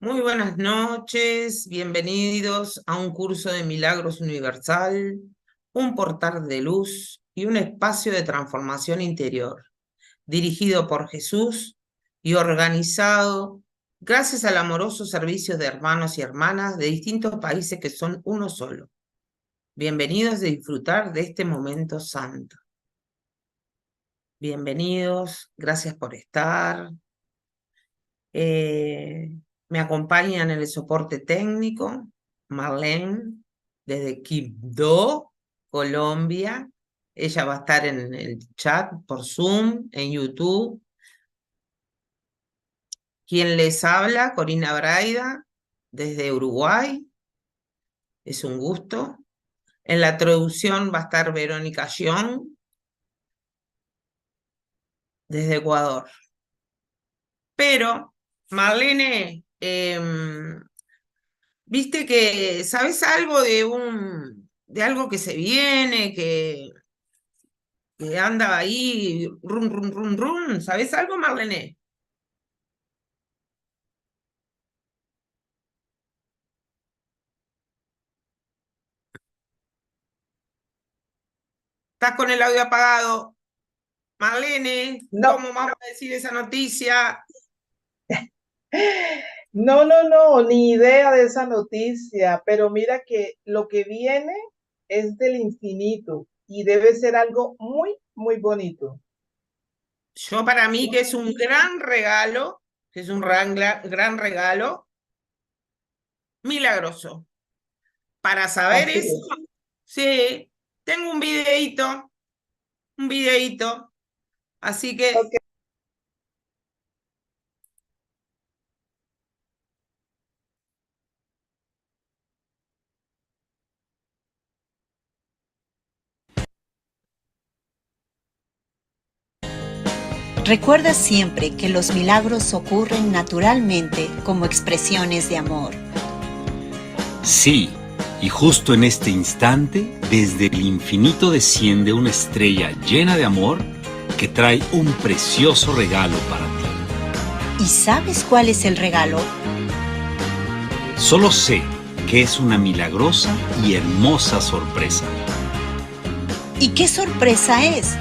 Muy buenas noches, bienvenidos a un curso de milagros universal, un portal de luz y un espacio de transformación interior, dirigido por Jesús y organizado gracias al amoroso servicio de hermanos y hermanas de distintos países que son uno solo. Bienvenidos a disfrutar de este momento santo. Bienvenidos, gracias por estar. Me acompañan en el soporte técnico Marlene desde Quibdó, Colombia. Ella va a estar en el chat por Zoom, en YouTube. Quien les habla, Corina Braida, desde Uruguay. Es un gusto. En la traducción va a estar Verónica Young, desde Ecuador. Pero, Marlene, viste que, ¿sabes algo de algo que se viene, que anda ahí, rum, rum, rum, rum? ¿Sabes algo, Marlene? ¿Estás con el audio apagado? Marlene, No, ¿cómo vamos a decir esa noticia? no, ni idea de esa noticia, pero mira que lo que viene es del infinito y debe ser algo muy bonito. Yo para mí que es un gran regalo, que es un gran regalo, milagroso. Para saber Así eso, es. sí, tengo un videíto, así que Okay. Recuerda siempre que los milagros ocurren naturalmente como expresiones de amor. Sí, y justo en este instante, desde el infinito desciende una estrella llena de amor que trae un precioso regalo para ti. ¿Y sabes cuál es el regalo? Solo sé que es una milagrosa y hermosa sorpresa. ¿Y qué sorpresa es?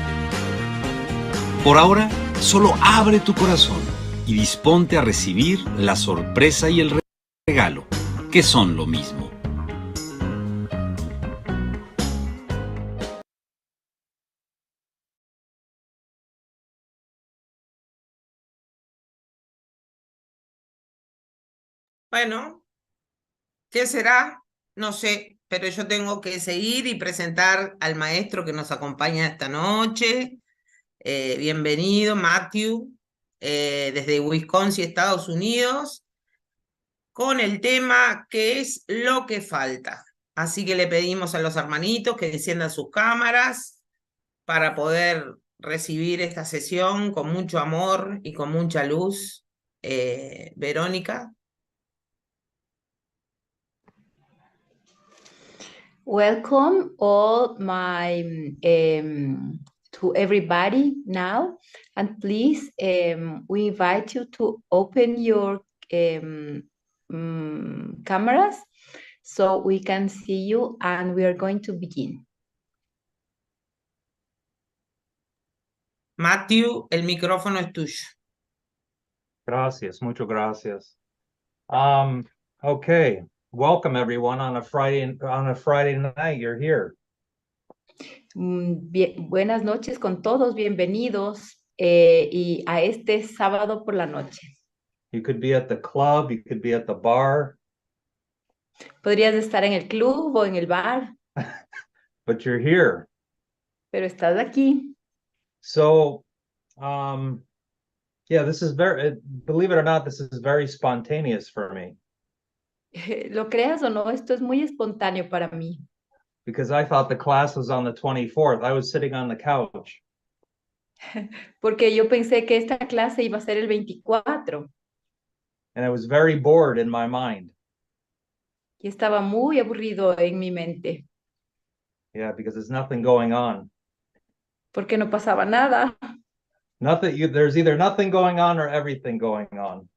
Por ahora, solo abre tu corazón y disponte a recibir la sorpresa y el regalo, que son lo mismo. bueno, ¿qué será? No sé, pero yo tengo que seguir y presentar al maestro que nos acompaña esta noche. Bienvenido, Matthew, desde Wisconsin, Estados Unidos, con el tema ¿qué es lo que falta? Así que le pedimos a los hermanitos que enciendan sus cámaras para poder recibir esta sesión con mucho amor y con mucha luz. Verónica. Welcome all to everybody now, and please we invite you to open your cameras so we can see you, and we are going to begin. Matthew, el micrófono es tuyo. Gracias, muchas gracias. Okay, welcome everyone on a Friday night. You're here. Buenas noches con todos, bienvenidos y a este sábado por la noche. You could be at the club, you could be at the bar. Podrías estar en el club o en el bar, but you're here. pero estás aquí. So, yeah, this is believe it or not, this is very spontaneous for me. Lo creas o no, esto es muy espontáneo para mí. Because I thought the class was on the 24th. I was sitting on the couch. Porque yo pensé que esta clase iba a ser el 24. And I was very bored in my mind. Y estaba muy aburrido en mi mente. Yeah, because there's nothing going on. Porque no pasaba nada. There's either nothing going on or everything going on.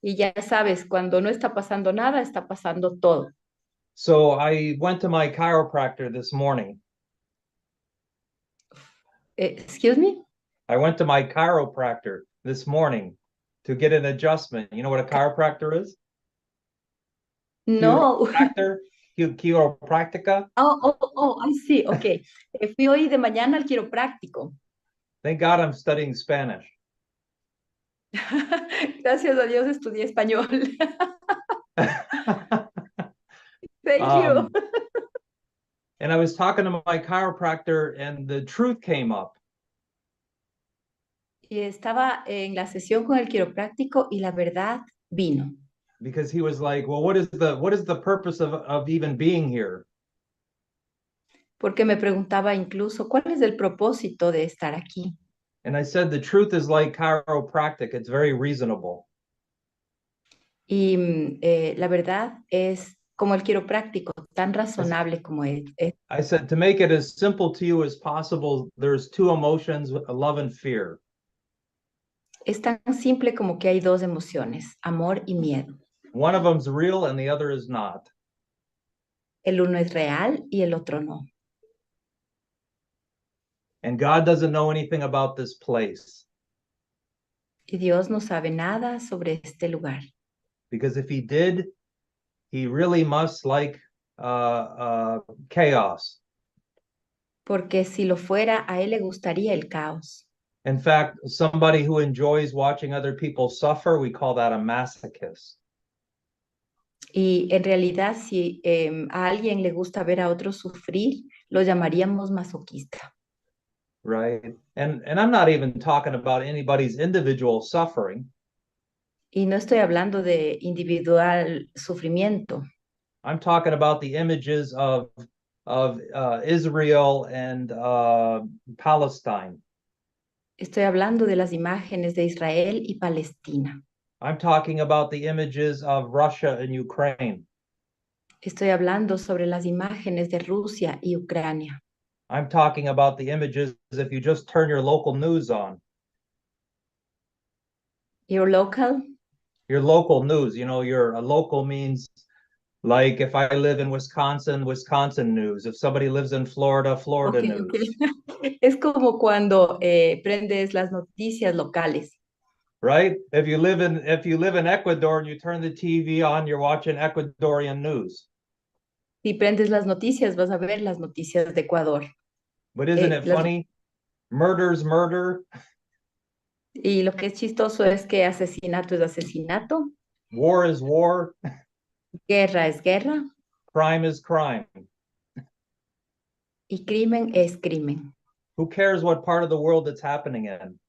Y ya sabes, cuando no está pasando nada, está pasando todo. So I went to my chiropractor this morning. Excuse me? I went to my chiropractor this morning to get an adjustment. You know what a chiropractor is? No. Chiropractor, chiropractica. I see, ok. Fui hoy de mañana al quiropráctico. Thank God I'm studying Spanish. Gracias a Dios estudié español. Thank you. And I was talking to my chiropractor and the truth came up. Y estaba en la sesión con el quiropráctico y la verdad vino. Because he was like, well, what is the purpose of even being here? Porque me preguntaba incluso, ¿cuál es el propósito de estar aquí? And I said, the truth is like chiropractic. It's very reasonable. Y la verdad es como el quiropráctico, tan razonable como es. I said, to make it as simple to you as possible, there's two emotions, love and fear. Es tan simple como que hay dos emociones, amor y miedo. One of them's real and the other is not. El uno es real y el otro no. And God doesn't know anything about this place. Y Dios no sabe nada sobre este lugar. Because if he did, he really must like chaos. Porque si lo fuera, a él le gustaría el caos. In fact, somebody who enjoys watching other people suffer, we call that a masochist. Y en realidad, si a alguien le gusta ver a otros sufrir, lo llamaríamos masoquista. Right. And I'm not even talking about anybody's individual suffering. Y no estoy hablando de individual sufrimiento. I'm talking about the images of Israel and Palestine. Estoy hablando de las imágenes de Israel y Palestina. I'm talking about the images of Russia and Ukraine. Estoy hablando sobre las imágenes de Rusia y Ucrania. I'm talking about the images if you just turn your local news on. Your local? Your local news, you know, a local means like if I live in Wisconsin, Wisconsin news. If somebody lives in Florida, Florida news. Okay. Es como cuando prendes las noticias locales. Right? If you live in Ecuador and you turn the TV on, you're watching Ecuadorian news. Si prendes las noticias, vas a ver las noticias de Ecuador. But isn't it funny? Murder's murder. Y lo que es chistoso es que asesinato es asesinato. War is war. Guerra es guerra. Crime is crime. Y crimen es crimen. Who cares what part of the world it's happening in?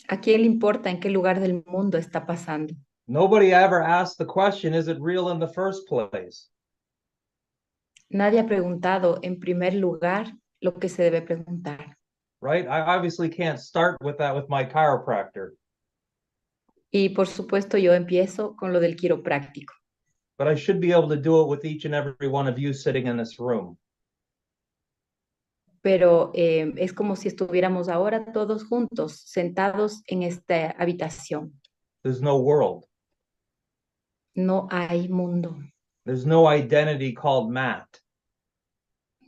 ¿A quién le importa en qué lugar del mundo está pasando? Nobody ever asked the question, is it real in the first place? Nadie ha preguntado en primer lugar lo que se debe preguntar. Right? I obviously can't start with that with my chiropractor. Y por supuesto yo empiezo con lo del quiropráctico. But I should be able to do it with each and every one of you sitting in this room. Pero es como si estuviéramos ahora todos juntos, sentados en esta habitación. There's no world. No hay mundo. There's no identity called Matt.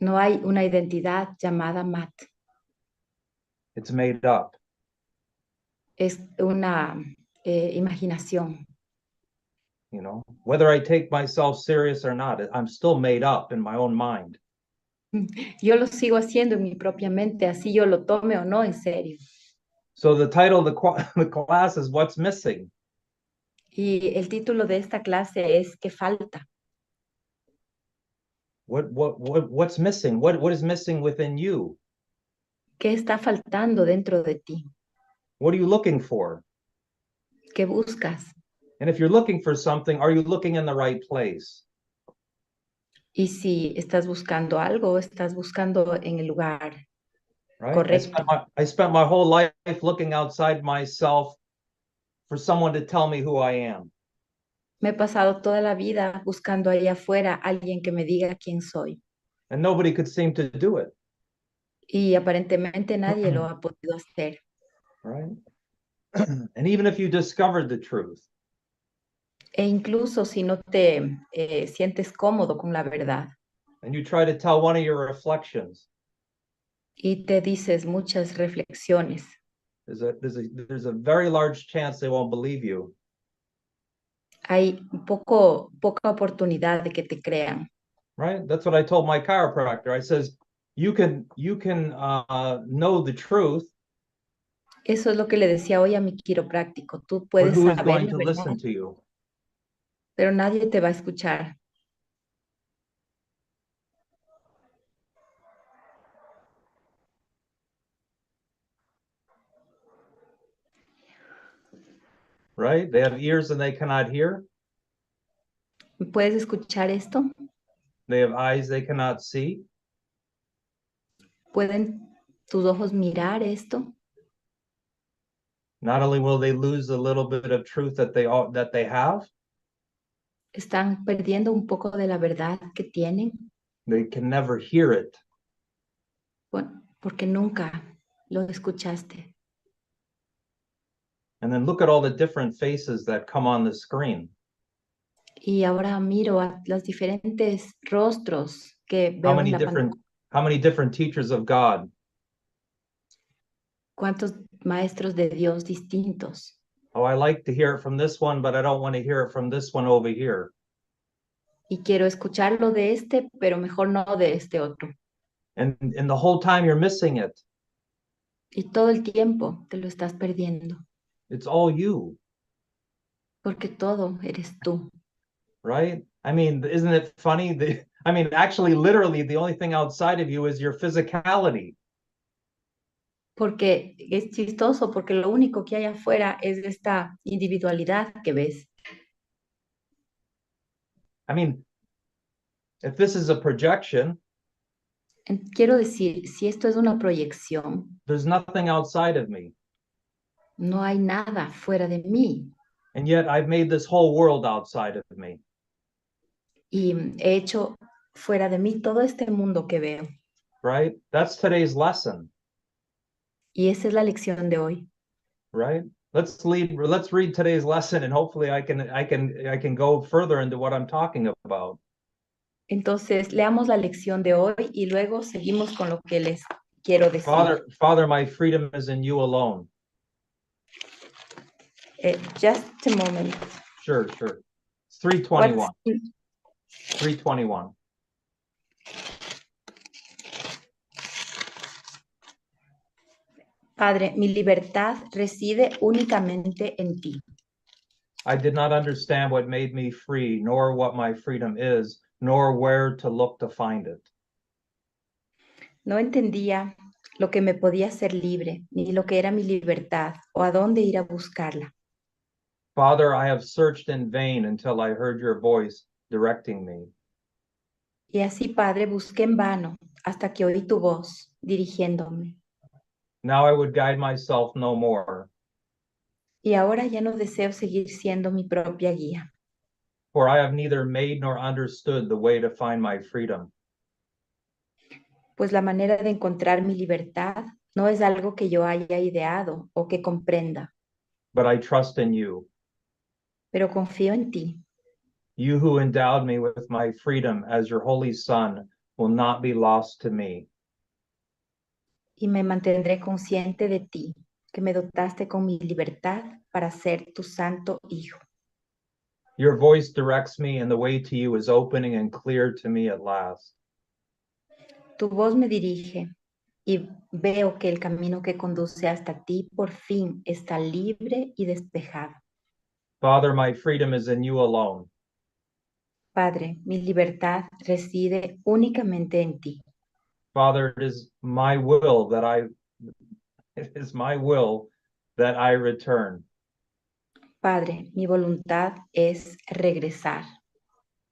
No hay una identidad llamada Matt. It's made up. Es una imaginación. You know, whether I take myself serious or not, I'm still made up in my own mind. Yo lo sigo haciendo en mi propia mente, así yo lo tome o no en serio. So the title of the class is What's Missing? Y el título de esta clase es ¿Qué falta? What's missing? What is missing within you? ¿Qué está faltando dentro de ti? What are you looking for? ¿Qué buscas? And if you're looking for something, are you looking in the right place? Y si estás buscando algo, estás buscando en el lugar Right? correcto. I spent my whole life looking outside myself for someone to tell me who I am. Me he pasado toda la vida buscando allá afuera alguien que me diga quién soy. And nobody could seem to do it. Y aparentemente nadie lo ha podido hacer. Right? And even if you discovered the truth, E incluso si no te sientes cómodo con la verdad and you try to tell one of your reflections, y te dices muchas reflexiones, there's a very large chance they won't believe you. hay poca oportunidad de que te crean. Right? That's what I told my chiropractor. I says, you can know the truth, Eso es lo que le decía hoy a mi quiropráctico. Tú but puedes who is saber going la to verdad, listen to you? pero nadie te va a escuchar. Right? They have ears and they cannot hear. ¿Puedes escuchar esto? They have eyes they cannot see. ¿Pueden tus ojos mirar esto? Not only will they lose a little bit of truth that they have, Están perdiendo un poco de la verdad que tienen, they can never hear it. bueno, porque nunca lo escuchaste. And then look at all the different faces that come on the screen. Y ahora miro a los diferentes rostros que veo en la pantalla. How many different teachers of God? ¿Cuántos maestros de Dios distintos? Oh, I like to hear it from this one, but I don't want to hear it from this one over here. Y quiero escucharlo de este, pero mejor no de este otro. And the whole time you're missing it. Y todo el tiempo te lo estás perdiendo. It's all you. Porque todo eres tú. Right? I mean, isn't it funny? Actually, literally, the only thing outside of you is your physicality. Porque es chistoso, porque lo único que hay afuera es esta individualidad que ves. I mean, if this is a projection, Quiero decir, si esto es una proyección, there's nothing outside of me. no hay nada fuera de mí. And yet I've made this whole world outside of me. Y he hecho fuera de mí todo este mundo que veo. Right? That's today's lesson. Y esa es la lección de hoy. Right? Let's read today's lesson, and hopefully I can go further into what I'm talking about. Entonces, leamos la lección de hoy y luego seguimos con lo que les quiero decir. Father, my freedom is in you alone. Just a moment. Sure. It's 3:21. 3:21. Padre, mi libertad reside únicamente en ti. I did not understand what made me free, nor what my freedom is, nor where to look to find it. No entendía lo que me podía hacer libre, ni lo que era mi libertad, o a dónde ir a buscarla. Father, I have searched in vain until I heard your voice directing me. Y así, Padre, busqué en vano hasta que oí tu voz dirigiéndome. Now I would guide myself no more. Y ahora ya no deseo seguir siendo mi propia guía. For I have neither made nor understood the way to find my freedom. Pues la manera de encontrar mi libertad no es algo que yo haya ideado o que comprenda. But I trust in you. Pero confío en ti. You who endowed me with my freedom as your holy son will not be lost to me. Y me mantendré consciente de ti, que me dotaste con mi libertad para ser tu santo hijo. Your voice directs me, and the way to you is opening and clear to me at last. Tu voz me dirige y veo que el camino que conduce hasta ti por fin está libre y despejado. Father, my freedom is in you alone. Padre, mi libertad reside únicamente en ti. Father, it is my will that I return. Padre, mi voluntad es regresar.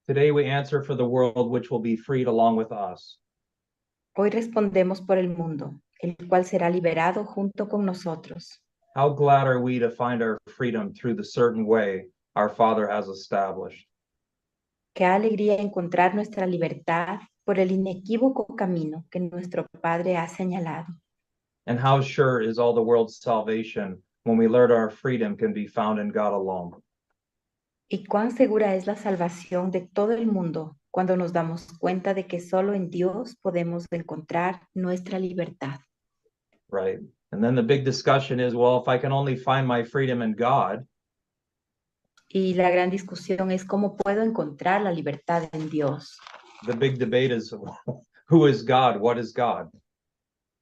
Today we answer for the world which will be freed along with us. Hoy respondemos por el mundo, el cual será liberado junto con nosotros. How glad are we to find our freedom through the certain way our Father has established. Qué alegría encontrar nuestra libertad por el inequívoco camino que nuestro Padre ha señalado. And how sure is all the world's salvation when we learn our freedom can be found in God alone. ¿Y cuán segura es la salvación de todo el mundo cuando nos damos cuenta de que solo en Dios podemos encontrar nuestra libertad? Right. And then the big discussion is, well, if I can only find my freedom in God, Y la gran discusión es cómo puedo encontrar la libertad en Dios. the big debate is, who is God? What is God?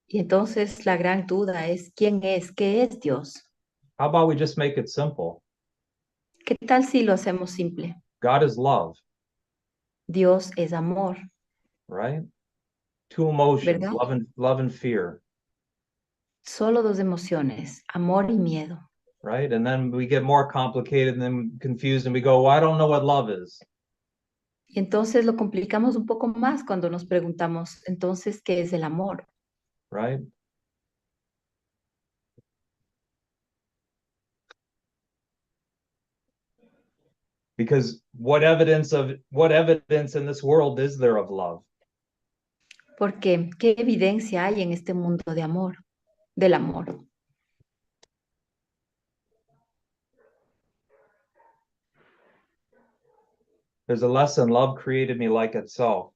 Y entonces la gran duda es ¿quién es? ¿Qué es Dios? How about we just make it simple? ¿Qué tal si lo hacemos simple? God is love, Dios es amor, right? Two emotions, ¿verdad? love and fear, Solo dos emociones, amor y miedo. right? And then we get more complicated and then confused and we go, well, I don't know what love is. Y entonces lo complicamos un poco más cuando nos preguntamos, entonces, ¿qué es el amor? Right? Because what evidence in this world is there of love? Porque, ¿qué evidencia hay en este mundo de amor, del amor? There's a lesson, love created me like itself.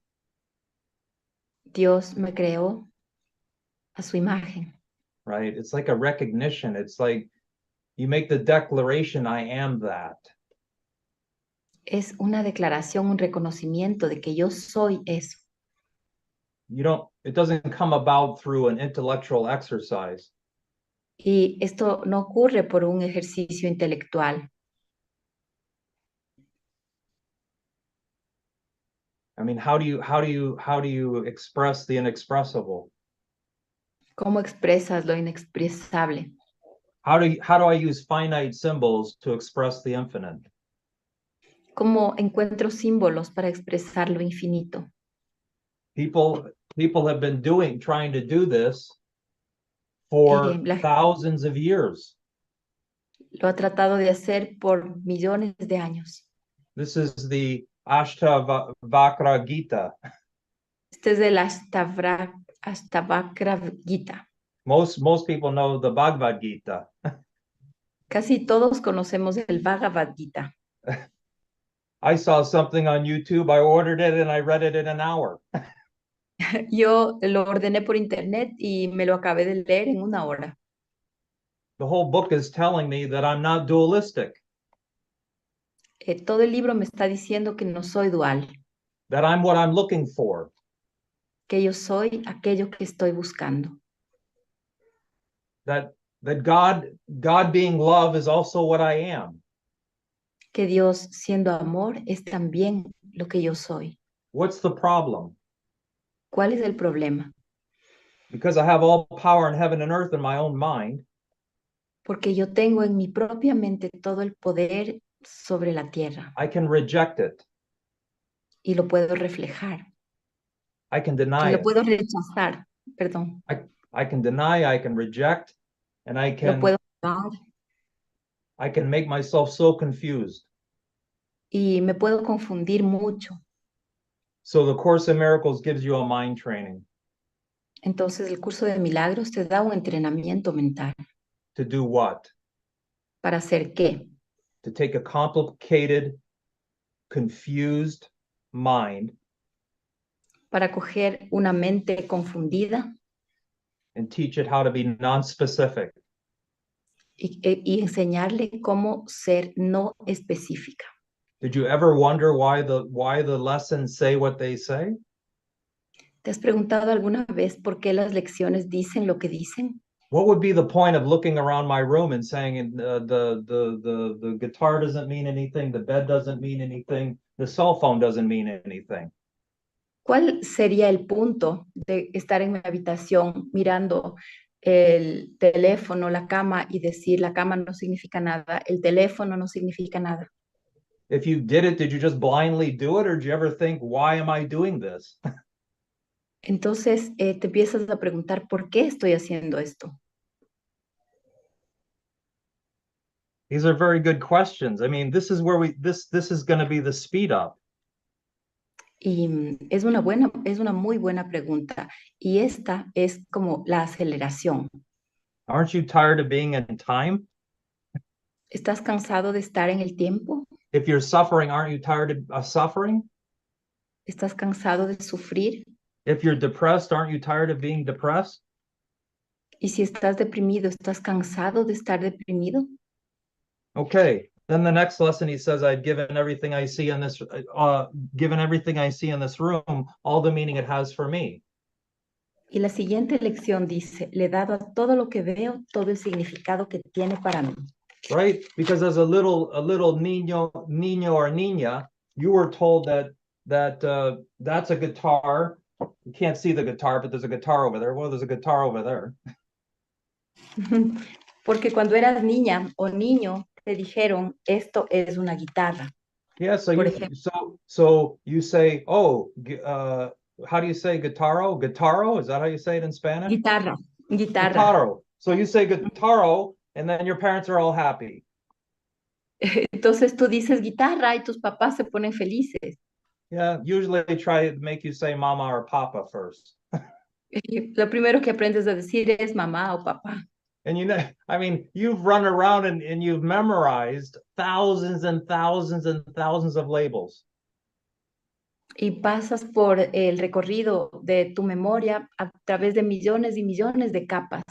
Dios me creó a su imagen. Right? It's like a recognition. It's like you make the declaration, I am that. Es una declaración, un reconocimiento de que yo soy eso. It doesn't come about through an intellectual exercise. Y esto no ocurre por un ejercicio intelectual. I mean, how do you express the inexpressible? ¿Cómo expresas lo inexpresable? How do I use finite symbols to express the infinite? ¿Cómo encuentro símbolos para expresar lo infinito? People have been trying to do this for thousands of years. Lo ha tratado de hacer por millones de años. This is the Ashtavakra Gita. Este es el Ashtavakra Gita. Most people know the Bhagavad Gita. Casi todos conocemos el Bhagavad Gita. I saw something on YouTube, I ordered it and I read it in an hour. Yo lo ordené por internet y me lo acabé de leer en una hora. The whole book is telling me that I'm not dualistic. Todo el libro me está diciendo que no soy dual. That I'm what I'm looking for. Que yo soy aquello que estoy buscando. That God being love is also what I am. Que Dios siendo amor es también lo que yo soy. What's the problem? ¿Cuál es el problema? Because I have all power in heaven and earth in my own mind. Porque yo tengo en mi propia mente todo el poder sobre la tierra. I can reject it. Y lo puedo reflejar. I can deny y lo it. puedo rechazar, perdón. I can deny, I can reject, and I Lo puedo negar. I can make myself so confused. Y me puedo confundir mucho. So the Course in Miracles gives you a mind training. Entonces el curso de milagros te da un entrenamiento mental. To do what? ¿Para hacer qué? To take a complicated, confused mind. Para coger una mente confundida. And teach it how to be non-specific. Y enseñarle cómo ser no específica. Did you ever wonder why the lessons say what they say? ¿Te has preguntado alguna vez por qué las lecciones dicen lo que dicen? What would be the point of looking around my room and saying the guitar doesn't mean anything, the bed doesn't mean anything, the cell phone doesn't mean anything? ¿Cuál sería el punto de estar en mi habitación mirando el teléfono, la cama y decir la cama no significa nada, el teléfono no significa nada? If you did it, did you just blindly do it, or did you ever think, why am I doing this? Entonces te empiezas a preguntar, ¿por qué estoy haciendo esto? These are very good questions. I mean, this is where this is going to be the speed up. Y es una muy buena pregunta. Y esta es como la aceleración. Aren't you tired of being in time? ¿Estás cansado de estar en el tiempo? If you're suffering, aren't you tired of suffering? ¿Estás cansado de sufrir? If you're depressed, aren't you tired of being depressed? Y si estás deprimido, ¿estás cansado de estar deprimido? Okay. Then the next lesson, he says, I've given everything I see in this, given everything I see in this room, all the meaning it has for me. Y la siguiente lección dice, le he dado a todo lo que veo todo el significado que tiene para mí. Right? Because as a little niño or niña, you were told that that's a guitar. You can't see the guitar, but there's a guitar over there. Well, there's a guitar over there. Porque cuando eras niña o niño, te dijeron, esto es una guitarra. Yeah, so Por you ejemplo. so you say, oh, how do you say guitarro? Guitarro? Is that how you say it in Spanish? Guitarra. Guitarro. So you say guitarro, and then your parents are all happy. Entonces tú dices guitarra y tus papás se ponen felices. Yeah, usually they try to make you say mama or papa first. Lo primero que aprendes a decir es mamá o papá. And you know, I mean, you've run around and you've memorized thousands and thousands and thousands of labels. Y pasas por el recorrido de tu memoria a través de millones y millones de capas.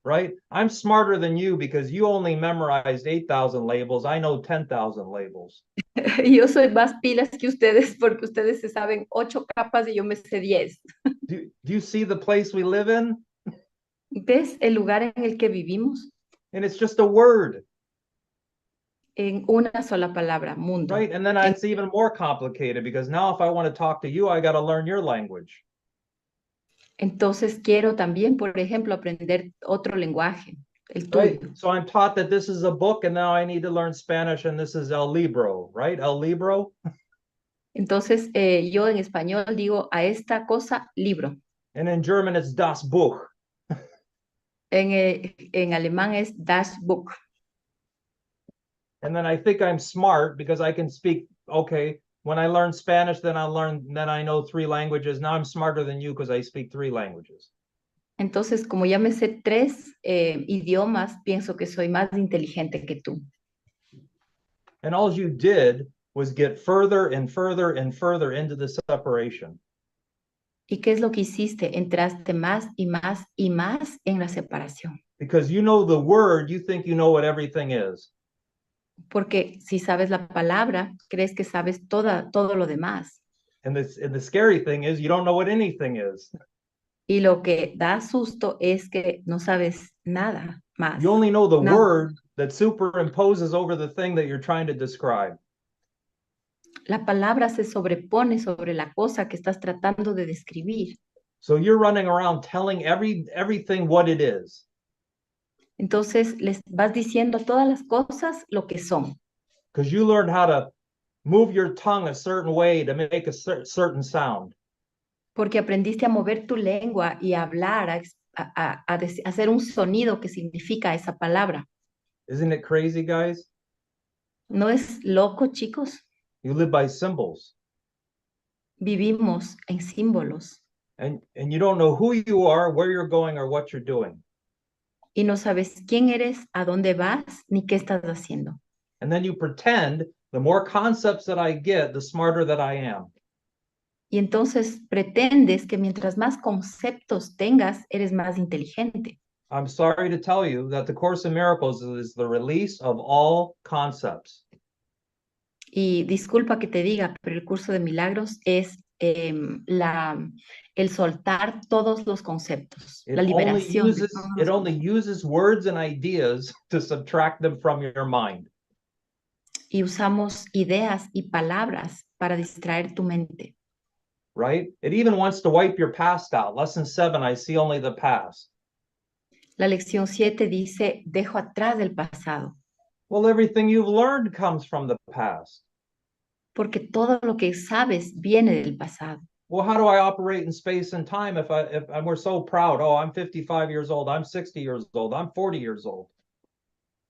Right? I'm smarter than you because you only memorized 8,000 labels. I know 10,000 labels. Yo soy más pilas que ustedes porque ustedes se saben 8 capas y yo me sé 10. Do you see the place we live in? ¿Ves el lugar en el que vivimos? And it's just a word. En una sola palabra, mundo. Right? And then it's even more complicated because now if I want to talk to you, I got to learn your language. Entonces quiero también, por ejemplo, aprender otro lenguaje, el tuyo. Right? So I'm taught that this is a book and now I need to learn Spanish and this is el libro, right? El libro. Entonces yo en español digo a esta cosa libro. And in German it's das Buch. En alemán es das Buch. And then I think I'm smart because I can speak, okay, when I learn Spanish, then I know 3 languages. Now I'm smarter than you because I speak 3 languages. Entonces, como ya me sé 3 idiomas, pienso que soy más inteligente que tú. And all you did was get further and further and further into the separation. ¿Y qué es lo que hiciste? Entraste más y más y más en la separación. Because you know the word, you think you know what everything is. Porque si sabes la palabra, crees que sabes todo lo demás. And the scary thing is you don't know what anything is. Y lo que da susto es que no sabes nada más. You only know the Nada. word that superimposes over the thing that you're trying to describe. La palabra se sobrepone sobre la cosa que estás tratando de describir. So you're running around telling everything what it is. Entonces les vas diciendo a todas las cosas lo que son. Because you learned how to move your tongue a certain way to make a certain sound. Porque aprendiste a mover tu lengua y a hablar, a hacer un sonido que significa esa palabra. Isn't it crazy, guys? ¿No es loco, chicos? You live by symbols. Vivimos en símbolos. And you don't know who you are, where you're going, or what you're doing. Y no sabes quién eres, a dónde vas, ni qué estás haciendo. And then you pretend the more concepts that I get, the smarter that I am. Y entonces pretendes que mientras más conceptos tengas, eres más inteligente. I'm sorry to tell you that the Course in Miracles is the release of all concepts. Y disculpa que te diga, pero el curso de milagros es el soltar todos los conceptos, la liberación. It only uses words and ideas to subtract them from your mind. Y usamos ideas y palabras para distraer tu mente. Right? It even wants to wipe your past out. Lesson 7, I see only the past. La lección 7 dice, dejo atrás el pasado. Well, everything you've learned comes from the past. Porque todo lo que sabes viene del pasado. Well, how do I operate in space and time if we're so proud? Oh, I'm 55 years old. I'm 60 years old. I'm 40 years old.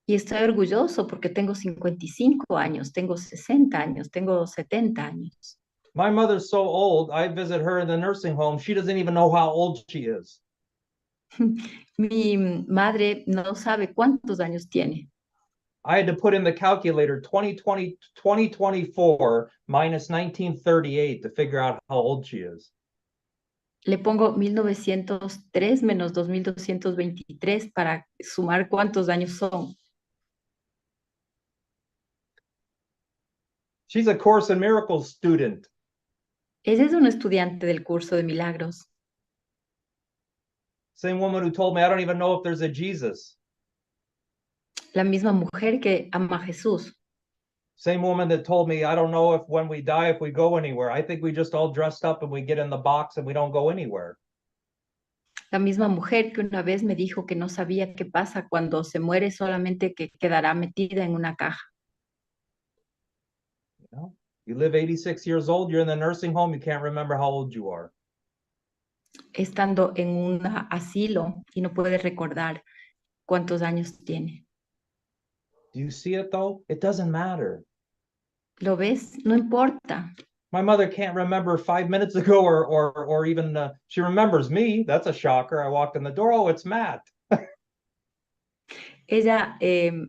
Y estoy orgulloso porque tengo 55 años, tengo 60 años, tengo 70 años. My mother's so old, I visit her in the nursing home. She doesn't even know how old she is. Mi madre no sabe cuántos años tiene. I had to put in the calculator 2024 minus 1938 to figure out how old she is. Le pongo 1903 menos 2223 para sumar cuántos años son. She's a Course in Miracles student. Ella es un estudiante del curso de milagros. Same woman who told me, I don't even know if there's a Jesus. La misma mujer que ama a Jesús. Same woman that told me, I don't know if when we die, if we go anywhere. I think we just all dressed up and we get in the box and we don't go anywhere. La misma mujer que una vez me dijo que no sabía qué pasa cuando se muere, solamente que quedará metida en una caja. You know, you live 86 years old, you're in the nursing home, you can't remember how old you are. Estando en un asilo y no puede recordar cuántos años tiene. Do you see it though? It doesn't matter. ¿Lo ves? No importa. My mother can't remember 5 minutes ago or even, she remembers me. That's a shocker. I walked in the door, oh, it's Matt. Ella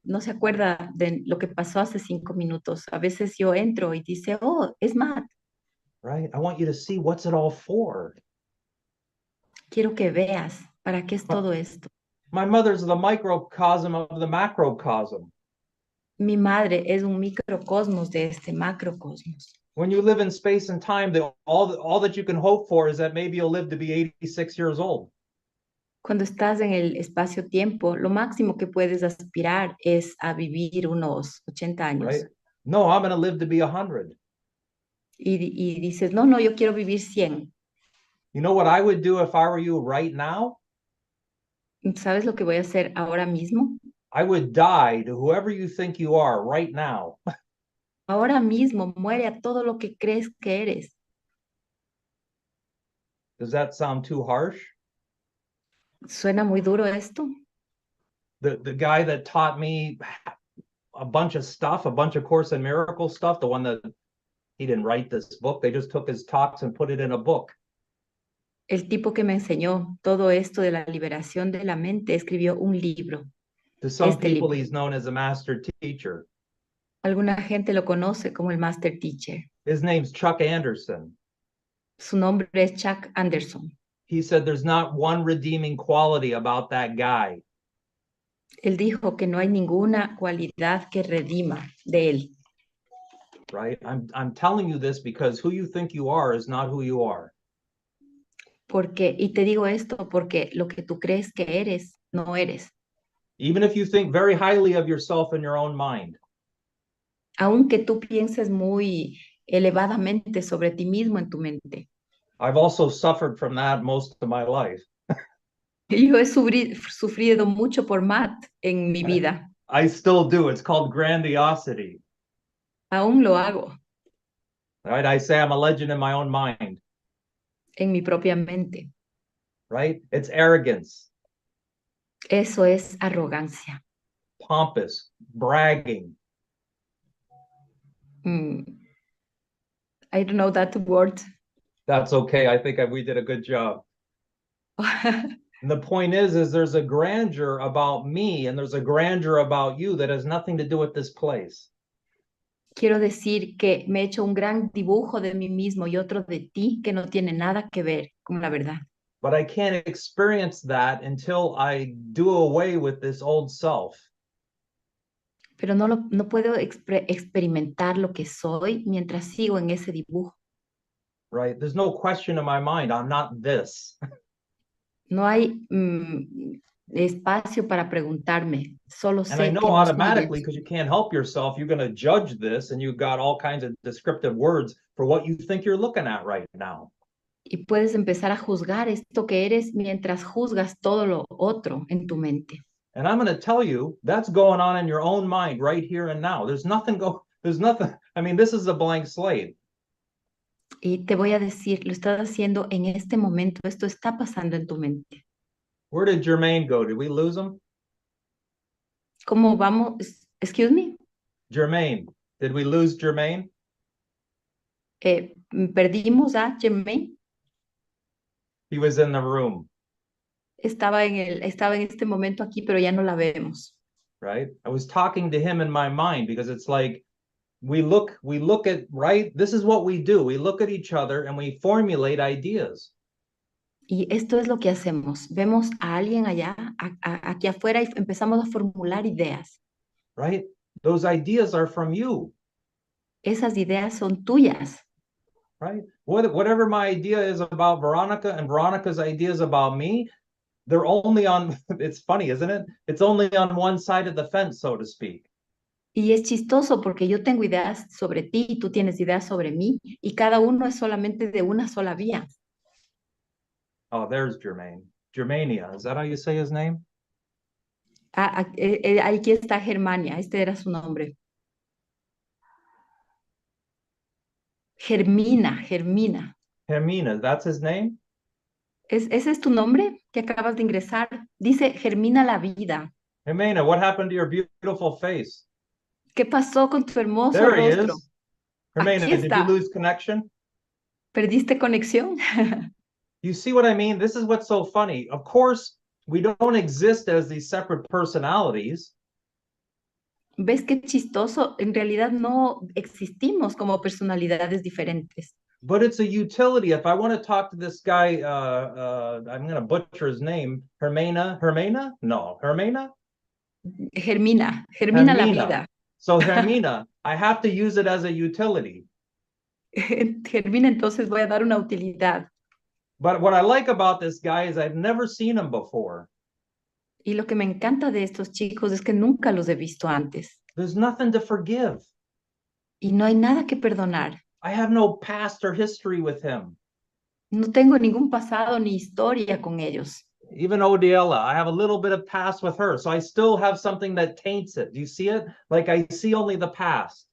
no se acuerda de lo que pasó hace 5 minutos. A veces yo entro y dice, oh, es Matt. Right? I want you to see what's it all for. Quiero que veas para qué es todo esto. My mother's the microcosm of the macrocosm. Mi madre es un microcosmos de este macrocosmos. When you live in space and time, all that you can hope for is that maybe you'll live to be 86 years old. Cuando estás en el espacio-tiempo, lo máximo que puedes aspirar es a vivir unos 80 años. Right? No, I'm going to live to be 100. Y dices, no, yo quiero vivir 100. You know what I would do if I were you right now? ¿Sabes lo que voy a hacer ahora mismo? I would die to whoever you think you are right now. Ahora mismo muere a todo lo que crees que eres. Does that sound too harsh? ¿Suena muy duro esto? The guy that taught me a bunch of stuff, a bunch of Course in Miracles stuff, the one that he didn't write this book, they just took his talks and put it in a book. El tipo que me enseñó todo esto de la liberación de la mente escribió un libro. To some people, libro. he's known as a master teacher. Alguna gente lo conoce como el Master Teacher. His name's Chuck Anderson. Su nombre es Chuck Anderson. He said there's not one redeeming quality about that guy. Él dijo que no hay ninguna cualidad que redima de él. Right? I'm telling you this because who you think you are is not who you are. Y te digo esto porque lo que tú crees que eres, no eres. Even if you think very highly of yourself in your own mind. Aunque tú pienses muy elevadamente sobre ti mismo en tu mente. I've also suffered from that most of my life. Yo he sufrido mucho por Matt en mi vida. I still do. It's called grandiosity. Aún lo hago. Right? I say I'm a legend in my own mind. En mi propia mente. Right? It's arrogance. Eso es arrogancia. Pompous, bragging. I don't know that word. That's okay. I think we did a good job. And the point is there's a grandeur about me and there's a grandeur about you that has nothing to do with this place. Quiero decir que me he hecho un gran dibujo de mí mismo y otro de ti que no tiene nada que ver con la verdad. But I can't experience that until I do away with this old self. Pero no puedo experimentar lo que soy mientras sigo en ese dibujo. Right? There's no question in my mind, I'm not this. No hay espacio para preguntarme, solo sé And I know que no automatically, because you can't help yourself, you're going to judge this and you've got all kinds of descriptive words for what you think you're looking at right now. Y puedes empezar a juzgar esto que eres mientras juzgas todo lo otro en tu mente. And I'm going to tell you, that's going on in your own mind right here and now. There's nothing, I mean, this is a blank slate. Y te voy a decir, lo estás haciendo en este momento, esto está pasando en tu mente. Where did Jermaine go? Did we lose him? ¿Cómo vamos? Excuse me. Jermaine, did we lose Jermaine? Perdimos a Jermaine. He was in the room. Estaba en este momento aquí, pero ya no la vemos. right? I was talking to him in my mind because it's like we look at, right? This is what we do. We look at each other and we formulate ideas. Y esto es lo que hacemos. Vemos a alguien allá, aquí afuera, y empezamos a formular ideas. Right? Those ideas are from you. Esas ideas son tuyas. Right? Whatever my idea is about Veronica and Veronica's ideas about me, they're only on, it's funny, isn't it? It's only on one side of the fence, so to speak. Y es chistoso porque yo tengo ideas sobre ti y tú tienes ideas sobre mí y cada uno es solamente de una sola vía. Oh, there's Jermaine. Germania, is that how you say his name? Aquí está Germania, este era su nombre. Germina. Hermina, that's his name? ¿Ese es tu nombre que acabas de ingresar? Dice Germina la vida. Hermina, what happened to your beautiful face? ¿Qué pasó con tu hermoso There he rostro? is. Hermina, Aquí did you está. lose connection? ¿Perdiste conexión? You see what I mean? This is what's so funny. Of course, we don't exist as these separate personalities. ¿Ves qué chistoso? En realidad no existimos como personalidades diferentes. But it's a utility. If I want to talk to this guy, I'm going to butcher his name. Hermina? No, Hermina? Germina la vida. So Hermina, I have to use it as a utility. Germina, entonces voy a dar una utilidad. But what I like about this guy is I've never seen him before. Y lo que me encanta de estos chicos es que nunca los he visto antes. There's nothing to forgive. Y no hay nada que perdonar. I have no past or history with him. No tengo ningún pasado ni historia con ellos. Even Odiela, I have a little bit of past with her, so I still have something that taints it. Do you see it? Like I see only the past.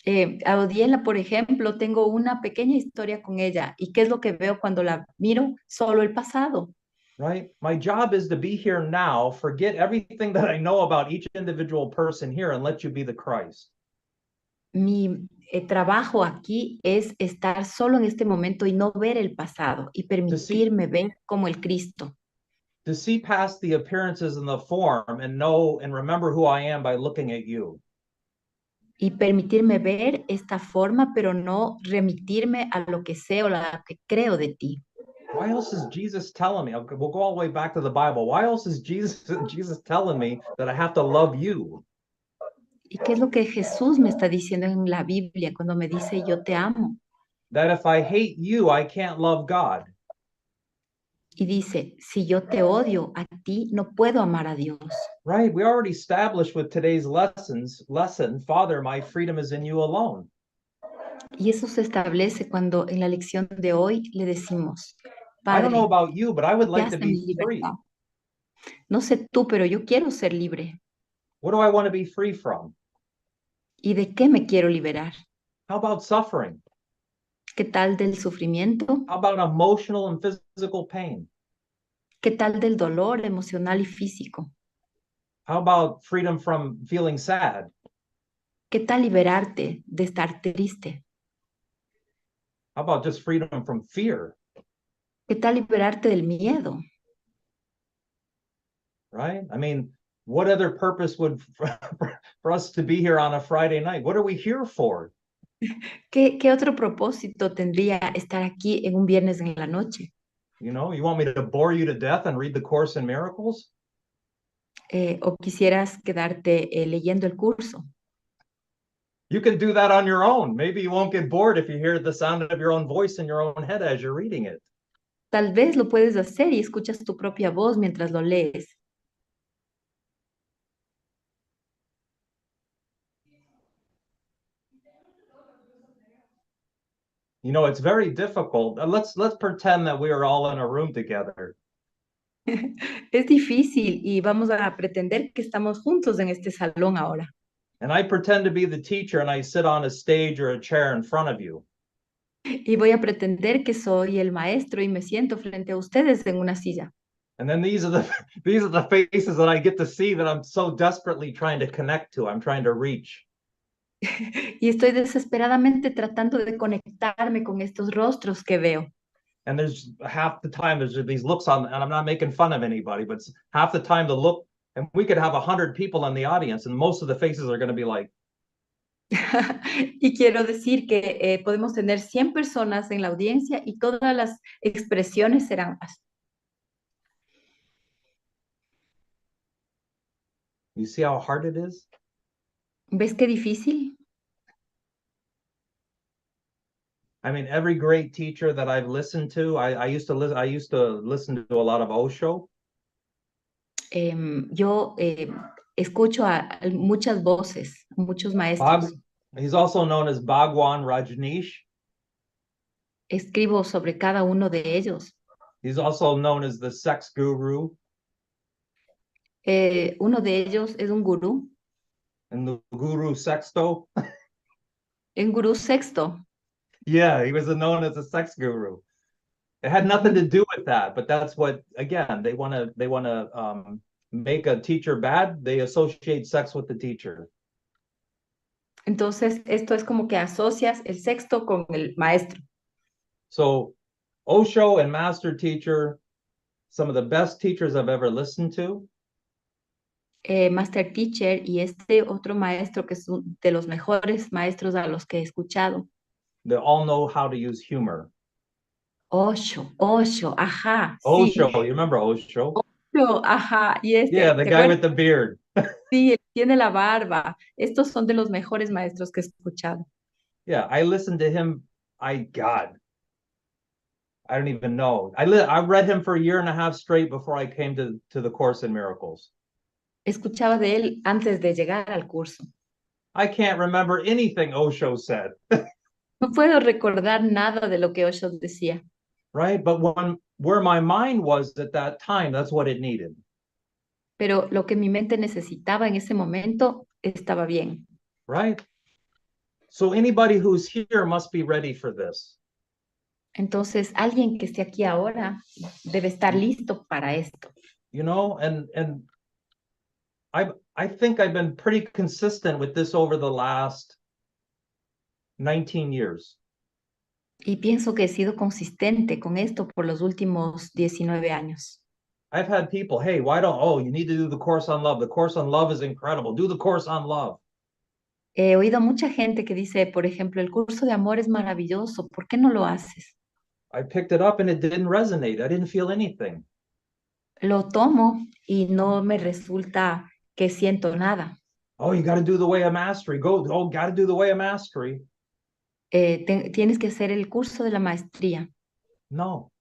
A Odiela, por ejemplo, tengo una pequeña historia con ella. ¿Y qué es lo que veo cuando la miro? Solo el pasado. Right? My job is to be here now, forget everything that I know about each individual person here and let you be the Christ. Mi trabajo aquí es estar solo en este momento y no ver el pasado y permitirme ver como el Cristo. To see past the appearances and the form and know and remember who I am by looking at you. Y permitirme ver esta forma, pero no remitirme a lo que sé o lo que creo de ti. Why else is Jesus telling me? We'll go all the way back to the Bible. Why else is Jesus telling me that I have to love you? ¿Y qué es lo que Jesús me está diciendo en la Biblia cuando me dice yo te amo? That if I hate you, I can't love God. Y dice, si yo te odio a ti, no puedo amar a Dios. Right, we already established with today's lesson, Father, my freedom is in you alone. Y eso se establece cuando en la lección de hoy le decimos, I don't know Padre, about you, but I would like to mi be free. libertad. No sé tú, pero yo quiero ser libre. What do I want to be free from? ¿Y de qué me quiero liberar? How about suffering? ¿Qué tal del sufrimiento? How about emotional and physical pain? ¿Qué tal del dolor emocional y físico? How about freedom from feeling sad? ¿Qué tal liberarte de estar triste? How about just freedom from fear? ¿Qué tal liberarte del miedo? Right? I mean, what other purpose would for us to be here on a Friday night? What are we here for? ¿Qué otro propósito tendría estar aquí en un viernes en la noche? You know, you want me to bore you to death and read the Course in Miracles? ¿O quisieras quedarte leyendo el curso? You can do that on your own. Maybe you won't get bored if you hear the sound of your own voice in your own head as you're reading it. Tal vez lo puedes hacer y escuchas tu propia voz mientras lo lees. You know, it's very difficult. Let's pretend that we are all in a room together. Es difícil y vamos a pretender que estamos juntos en este salón ahora. And I pretend to be the teacher and I sit on a stage or a chair in front of you. Y voy a pretender que soy el maestro y me siento frente a ustedes en una silla. And then these are the faces that I get to see that I'm so desperately trying to connect to. I'm trying to reach. Y estoy desesperadamente tratando de conectarme con estos rostros que veo. And there's half the time there's these looks on, and I'm not making fun of anybody, but half the time the look And we could have 100 people in the audience, and most of the faces are going to be like, Y quiero decir que podemos tener 100 personas en la audiencia y todas las expresiones serán así. you see how hard it is? ¿Ves qué difícil? I mean, every great teacher that I've listened to, I used to listen to a lot of Osho. Yo escucho a muchas voces, muchos maestros. He's also known as Bhagwan Rajneesh. Escribo sobre cada uno de ellos. He's also known as the sex guru. Uno de ellos es un gurú. And the guru sexto. Un gurú sexto. Yeah, he was known as a sex guru. It had nothing to do with that, but that's what, again, they want to make a teacher bad. They associate sex with the teacher. Entonces, esto es como que asocias el sexto con el maestro. So, Osho and master teacher, some of the best teachers I've ever listened to. Master teacher y este otro maestro que es de los mejores maestros a los que he escuchado. They all know how to use humor. Osho, ajá. Osho, sí. you remember Osho? Osho, ajá. Y este, Yeah, the guy with the beard. Sí, él tiene la barba. Estos son de los mejores maestros que he escuchado. Yeah, I listened to him. I don't even know. I read him for a year and a half straight before I came to the Course in Miracles. Escuchaba de él antes de llegar al curso. I can't remember anything Osho said. No puedo recordar nada de lo que Osho decía. Right? But where my mind was at that time, that's what it needed. Pero lo que mi mente necesitaba en ese momento estaba bien. Right? So anybody who's here must be ready for this. Entonces, alguien que esté aquí ahora debe estar listo para esto. You know, and I think I've been pretty consistent with this over the last 19 years. Y pienso que he sido consistente con esto por los últimos 19 años. I've had people, hey, you need to do the Course on Love. The Course on Love is incredible. Do the Course on Love. He oído mucha gente que dice, por ejemplo, el curso de amor es maravilloso, ¿por qué no lo haces? I picked it up and it didn't resonate. I didn't feel anything. Lo tomo y no me resulta que siento nada. Oh, you got to do the way of mastery. Got to do the way of mastery. Tienes que hacer el curso de la maestría. No.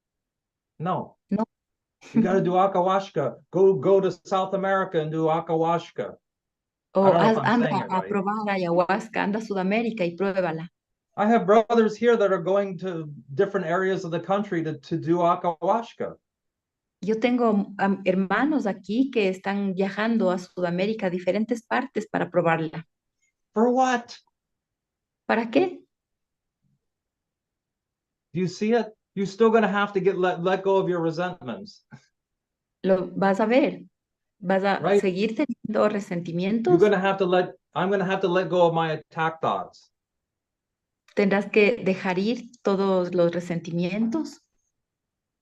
No. You got to do ayahuasca. Go to South America and do ayahuasca. Anda a probar ayahuasca, anda a Sudamérica y pruébala. I have brothers here that are going to different areas of the country to do ayahuasca. Yo tengo hermanos aquí que están viajando a Sudamérica, a diferentes partes para probarla. For what? ¿Para qué? Do you see it? You're still going to have to let go of your resentments. Lo vas a ver. Vas a seguir teniendo resentimientos. I'm going to have to let go of my attack thoughts. Tendrás que dejar ir todos los resentimientos.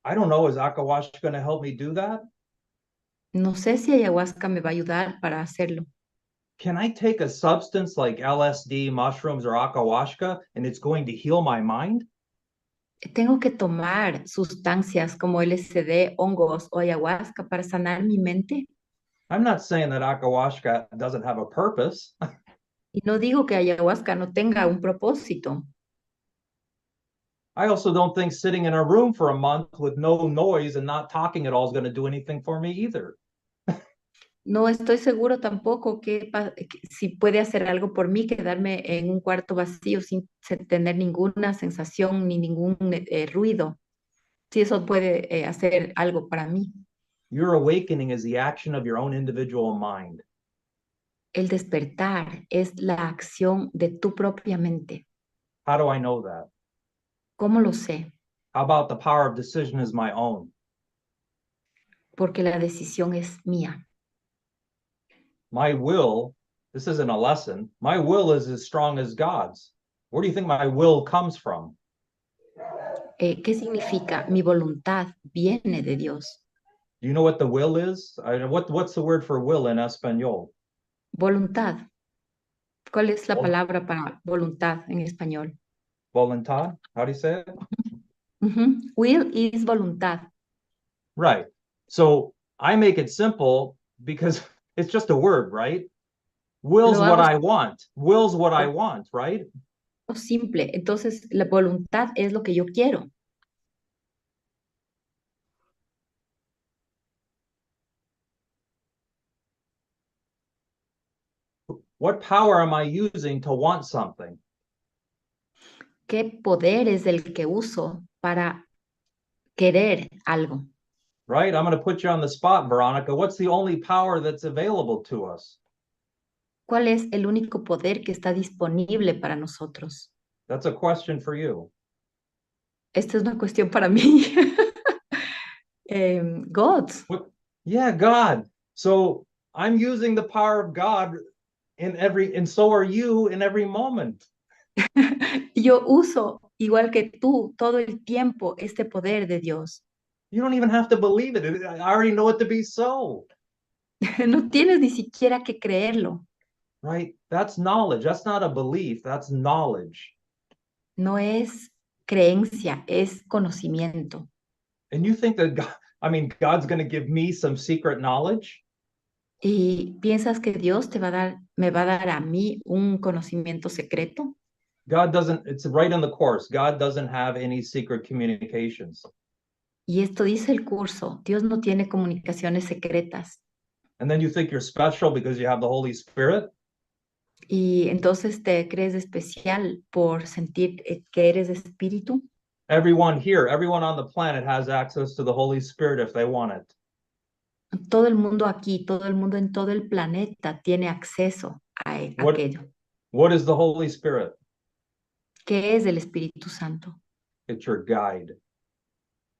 I don't know, is ayahuasca going to help me do that? No sé si ayahuasca me va a ayudar para hacerlo. Can I take a substance like LSD, mushrooms, or ayahuasca, and it's going to heal my mind? Tengo que tomar sustancias como LSD, hongos o ayahuasca para sanar mi mente. I'm not saying that ayahuasca doesn't have a purpose. Y no digo que ayahuasca no tenga un propósito. I also don't think sitting in a room for a month with no noise and not talking at all is going to do anything for me either. No estoy seguro tampoco que si puede hacer algo por mí, quedarme en un cuarto vacío sin tener ninguna sensación ni ningún ruido. Si eso puede hacer algo para mí. Your awakening is the action of your own individual mind. El despertar es la acción de tu propia mente. How do I know that? ¿Cómo lo sé? How about the power of decision is my own? Porque la decisión es mía. My will, this isn't a lesson, my will is as strong as God's. Where do you think my will comes from? ¿Qué significa? Mi voluntad viene de Dios. Do you know what the will is? What's the word for will in español? Voluntad. ¿Cuál es la Vol- palabra para voluntad en español? Voluntad? How do you say it? Will is voluntad. Right. So I make it simple because it's just a word, right? Will's Lo what hago I want. Will's what I want, right? simple. Entonces, la voluntad es lo que yo quiero. What power am I using to want something? ¿Qué poder es el que uso para querer algo? Right? I'm going to put you on the spot, Veronica. What's the only power that's available to us? ¿Cuál es el único poder que está disponible para nosotros? That's a question for you. Esta es una cuestión para mí. God. Yeah, God. So I'm using the power of God and so are you in every moment. Yo uso, igual que tú, todo el tiempo este poder de Dios. You don't even have to believe it. I already know it to be so. No tienes ni siquiera que creerlo. Right? That's knowledge. That's not a belief. That's knowledge. No es creencia, es conocimiento. And you think that God's going to give me some secret knowledge? ¿Y piensas que Dios me va a dar a mí un conocimiento secreto? God doesn't, it's right in the course. God doesn't have any secret communications. Y esto dice el curso, Dios no tiene comunicaciones secretas. And then you think you're special because you have the Holy Spirit? Y entonces te crees especial por sentir que eres espíritu. Everyone here, everyone on the planet has access to the Holy Spirit if they want it. Todo el mundo aquí, todo el mundo en todo el planeta tiene acceso a aquello. What is the Holy Spirit? ¿Qué es el Espíritu Santo? It's your guide.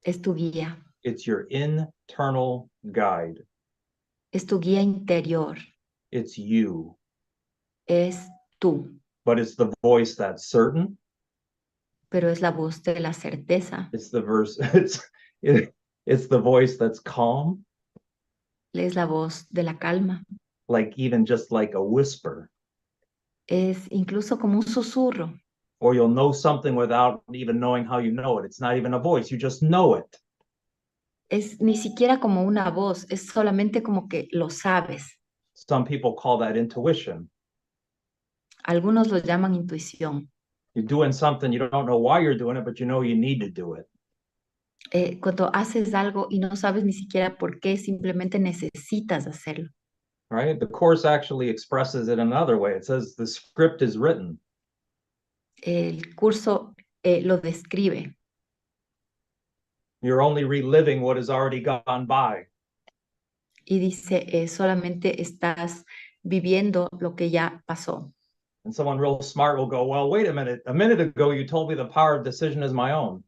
Es tu guía. It's your internal guide. Es tu guía interior. It's you. Es tú. But it's the voice that's certain. Pero es la voz de la certeza. It's the voice that's calm. Es la voz de la calma. Like even just like a whisper. Es incluso como un susurro. Or you'll know something without even knowing how you know it. It's not even a voice, you just know it. Es ni siquiera como una voz, es solamente como que lo sabes. Some people call that intuition. Algunos lo llaman intuición. You're doing something, you don't know why you're doing it, but you know you need to do it. Cuando haces algo y no sabes ni siquiera por qué, simplemente necesitas hacerlo. Right? The Course actually expresses it another way. It says the script is written. El curso lo describe. You're only reliving what has already gone by. Y dice, solamente estás viviendo lo que ya pasó. And someone real smart will go, well, wait a minute ago you told me the power of decision is my own.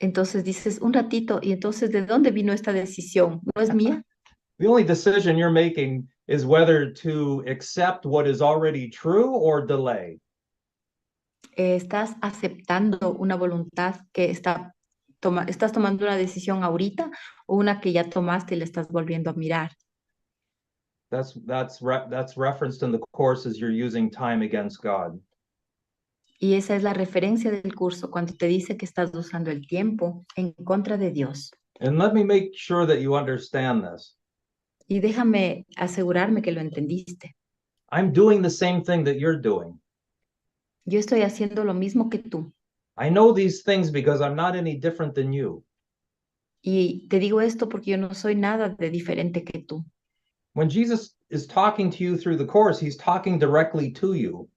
Entonces dices, un ratito, ¿y entonces de dónde vino esta decisión? ¿No es mía? The only decision you're making is whether to accept what is already true or delay. Estás aceptando una voluntad que estás tomando una decisión ahorita o una que ya tomaste y la estás volviendo a mirar. That's referenced in the Course as you're using time against God. Y esa es la referencia del curso cuando te dice que estás usando el tiempo en contra de Dios. And let me make sure that you understand this. Y déjame asegurarme que lo entendiste. I'm doing the same thing that you're doing. Yo estoy haciendo lo mismo que tú. I know these things because I'm not any different than you. Y te digo esto porque yo no soy nada de diferente que tú. When Jesus is talking to you through the Course, he's talking directly to you.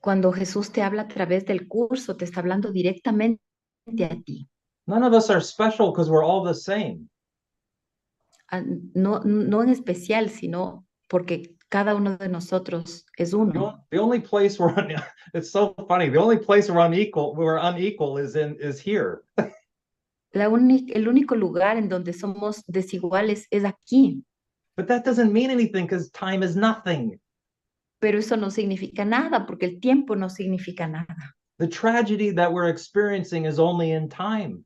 Cuando Jesús te habla a través del curso, te está hablando directamente a ti. None of us are special because we're all the same. No en especial, sino porque cada uno de nosotros es uno. The only place it's so funny. The only place we're unequal is here. El único lugar en donde somos desiguales es aquí. But that doesn't mean anything because time is nothing. Pero eso no significa nada porque el tiempo no significa nada. The tragedy that we're experiencing is only in time.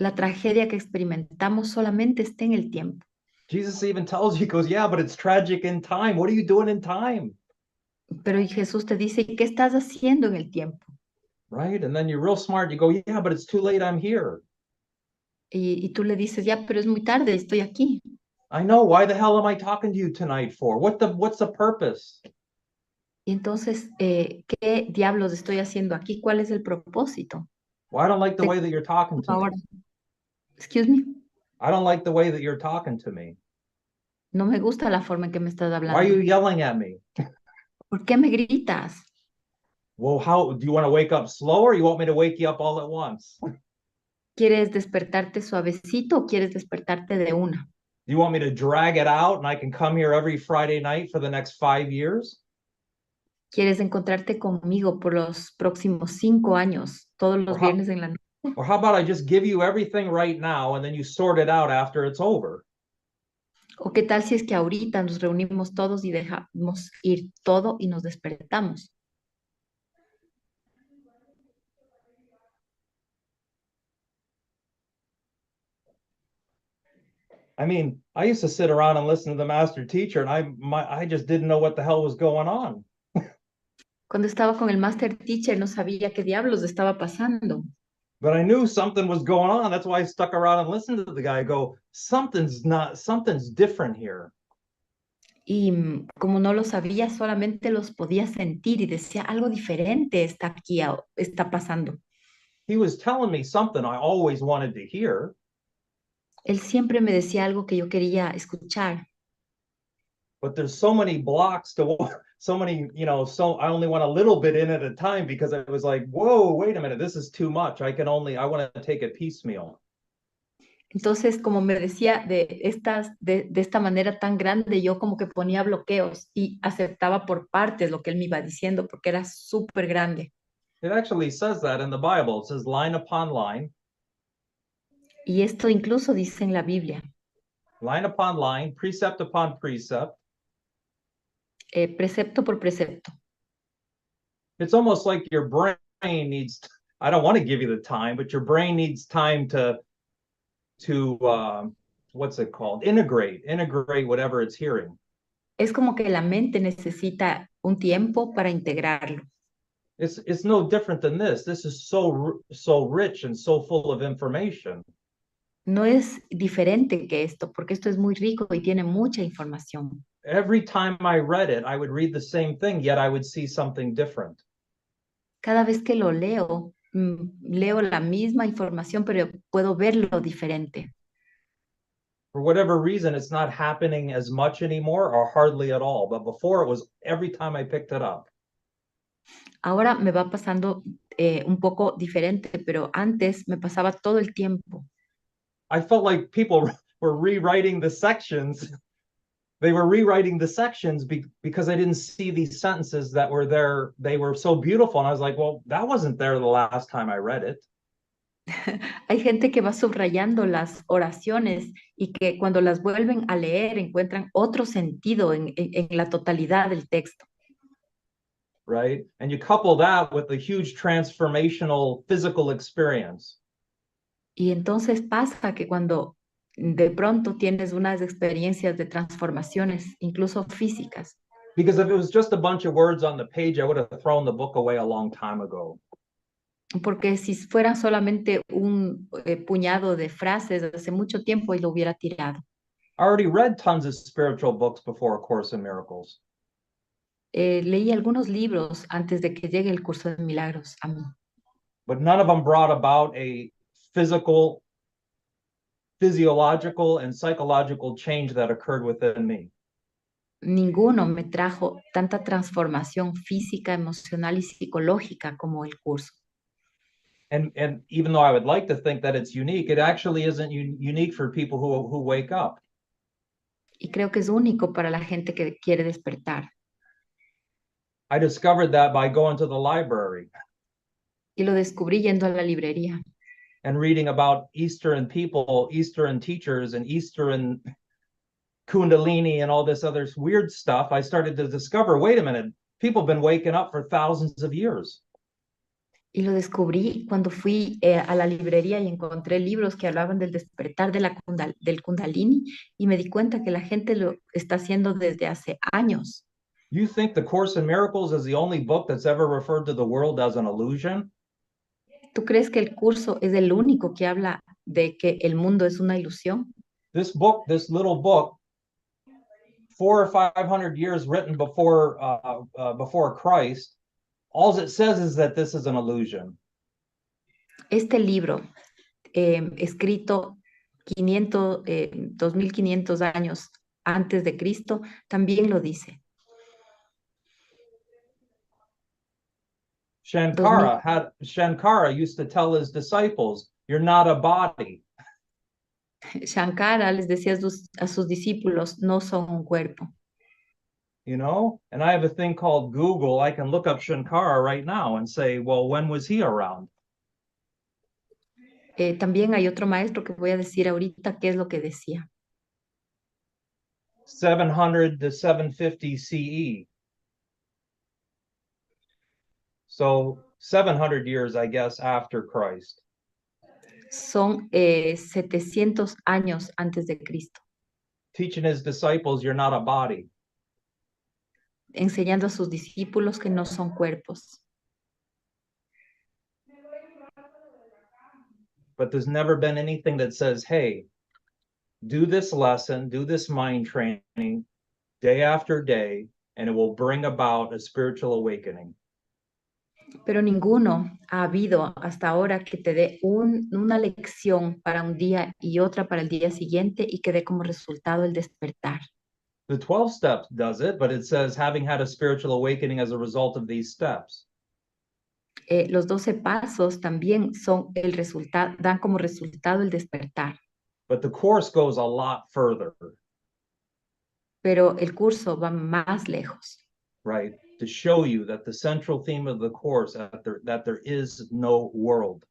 La tragedia que experimentamos solamente está en el tiempo. Jesus even tells you, he goes, yeah, but it's tragic in time. What are you doing in time? Pero Jesús te dice, ¿qué estás haciendo en el tiempo? Right? And then you're real smart. You go, yeah, but it's too late. I'm here. Y tú le dices, ya, pero es muy tarde, estoy aquí. I know. Why the hell am I talking to you tonight for? What's the purpose? Y entonces, ¿qué diablos estoy haciendo aquí? ¿Cuál es el propósito? Well, I don't like the way that you're talking to me. Ahora, excuse me, I don't like the way that you're talking to me. no me gusta la forma en que me estás Why are you hablando. yelling at me? ¿Por qué me gritas? Well, how do you want to wake up slow or you want me to wake you up all at once? ¿Quieres despertarte suavecito o quieres despertarte de una? Do you want me to drag it out and I can come here every Friday night for the next 5 years? ¿Quieres encontrarte conmigo por los próximos 5 años, todos los viernes en la noche? Or how about I just give you everything right now and then you sort it out after it's over? ¿O qué tal si es que ahorita nos reunimos todos y dejamos ir todo y nos despertamos? I mean, I used to sit around and listen to the master teacher and I just didn't know what the hell was going on. Cuando estaba con el master teacher no sabía qué diablos estaba pasando. But I knew something was going on. That's why I stuck around and listened to the guy go, something's different here. Y como no lo sabía, solamente los podía sentir y decía, algo diferente está aquí, está pasando. He was telling me something I always wanted to hear. Él siempre me decía algo que yo quería escuchar. But there's so many blocks to so many, so I only want a little bit in at a time because I was like, whoa, wait a minute, this is too much. I want to take it piecemeal. Entonces, como me decía de esta manera tan grande, yo como que ponía bloqueos y aceptaba por partes lo que él me iba diciendo porque era súper grande. It actually says that in the Bible. It says line upon line. Y esto incluso dice en la Biblia. Line upon line, precept upon precept. Precepto por precepto. It's almost like your brain needs, I don't want to give you the time, but your brain needs time to what's it called? Integrate whatever it's hearing. Es como que la mente necesita un tiempo para integrarlo. It's no different than this. This is so rich and so full of information. No es diferente que esto, porque esto es muy rico y tiene mucha información. Every time I read it, I would read the same thing, yet I would see something different. Cada vez que lo leo, leo la misma información, pero puedo verlo diferente. For whatever reason, it's not happening as much anymore or hardly at all. But before, it was every time I picked it up. Ahora me va pasando un poco diferente, pero antes me pasaba todo el tiempo. I felt like people were rewriting the sections. They were rewriting the sections because I didn't see these sentences that were there. They were so beautiful. And I was like, well, that wasn't there the last time I read it. Hay gente que va subrayando las oraciones y que cuando las vuelven a leer encuentran otro sentido en la totalidad del texto. Right? And you couple that with the huge transformational physical experience. Y entonces pasa que cuando de pronto tienes unas experiencias de transformaciones, incluso físicas. Because if it was just a bunch of words on the page, I would have thrown the book away a long time ago. Porque si fuera solamente un puñado de frases hace mucho tiempo y lo hubiera tirado. I already read tons of spiritual books before A Course in Miracles. Leí algunos libros antes de que llegue el curso de milagros a mí. But none of them brought about a physiological and psychological change that occurred within me. Ninguno me trajo tanta transformación física, emocional y psicológica como el curso. And even though I would like to think that it's unique, it actually isn't unique for people who wake up. Y creo que es único para la gente que quiere despertar. I discovered that by going to the library. Y lo descubrí yendo a la librería. And reading about Eastern people, Eastern teachers, and Eastern Kundalini and all this other weird stuff, I started to discover, wait a minute, people have been waking up for thousands of years. Y lo descubrí cuando fui a la librería y encontré libros que hablaban del despertar del Kundalini y me di cuenta que la gente lo está haciendo desde hace años. You think the Course in Miracles is the only book that's ever referred to the world as an illusion? ¿Tú crees que el curso es el único que habla de que el mundo es una ilusión? This book, this little book, 400 or 500 years written before Christ, all it says is that this is an illusion. Este libro, escrito 2500 años antes de Cristo, también lo dice. Shankara used to tell his disciples, "You're not a body." Shankara les decía a sus discípulos, no son un cuerpo. You know, and I have a thing called Google. I can look up Shankara right now and say, well, when was he around? También hay otro maestro que voy a decir ahorita qué es lo que decía. 700 to 750 CE. So 700 years, I guess, after Christ. Son 700 años antes de Cristo. Teaching his disciples, you're not a body. Enseñando a sus discípulos que no son cuerpos. But there's never been anything that says, hey, do this lesson, do this mind training day after day, and it will bring about a spiritual awakening. Pero ninguno ha habido hasta ahora que te dé una lección para un día y otra para el día siguiente y que dé como resultado el despertar. The 12 steps does it, but it says having had a spiritual awakening as a result of these steps. Los 12 pasos también son el resultado, dan como resultado el despertar. But the course goes a lot further. Pero el curso va más lejos. Right? To show you that the central theme of the course, that there is no world.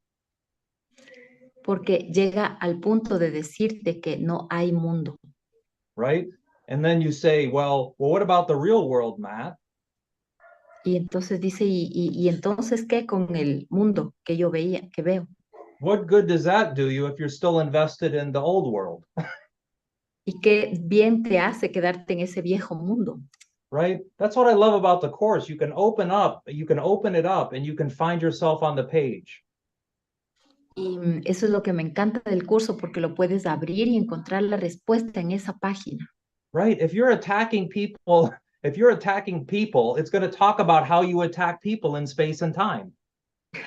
Porque llega al punto de decirte que no hay mundo. Right? And then you say, well, what about the real world, Matt? Y entonces dice, ¿y entonces qué con el mundo que yo veía, que veo? What good does that do you if you're still invested in the old world? ¿Y qué bien te hace quedarte en ese viejo mundo? Right? That's what I love about the course. You can open it up and you can find yourself on the page. Y eso es lo que me encanta del curso, porque lo puedes abrir y encontrar la respuesta en esa página. Right? If you're attacking people, it's going to talk about how you attack people in space and time.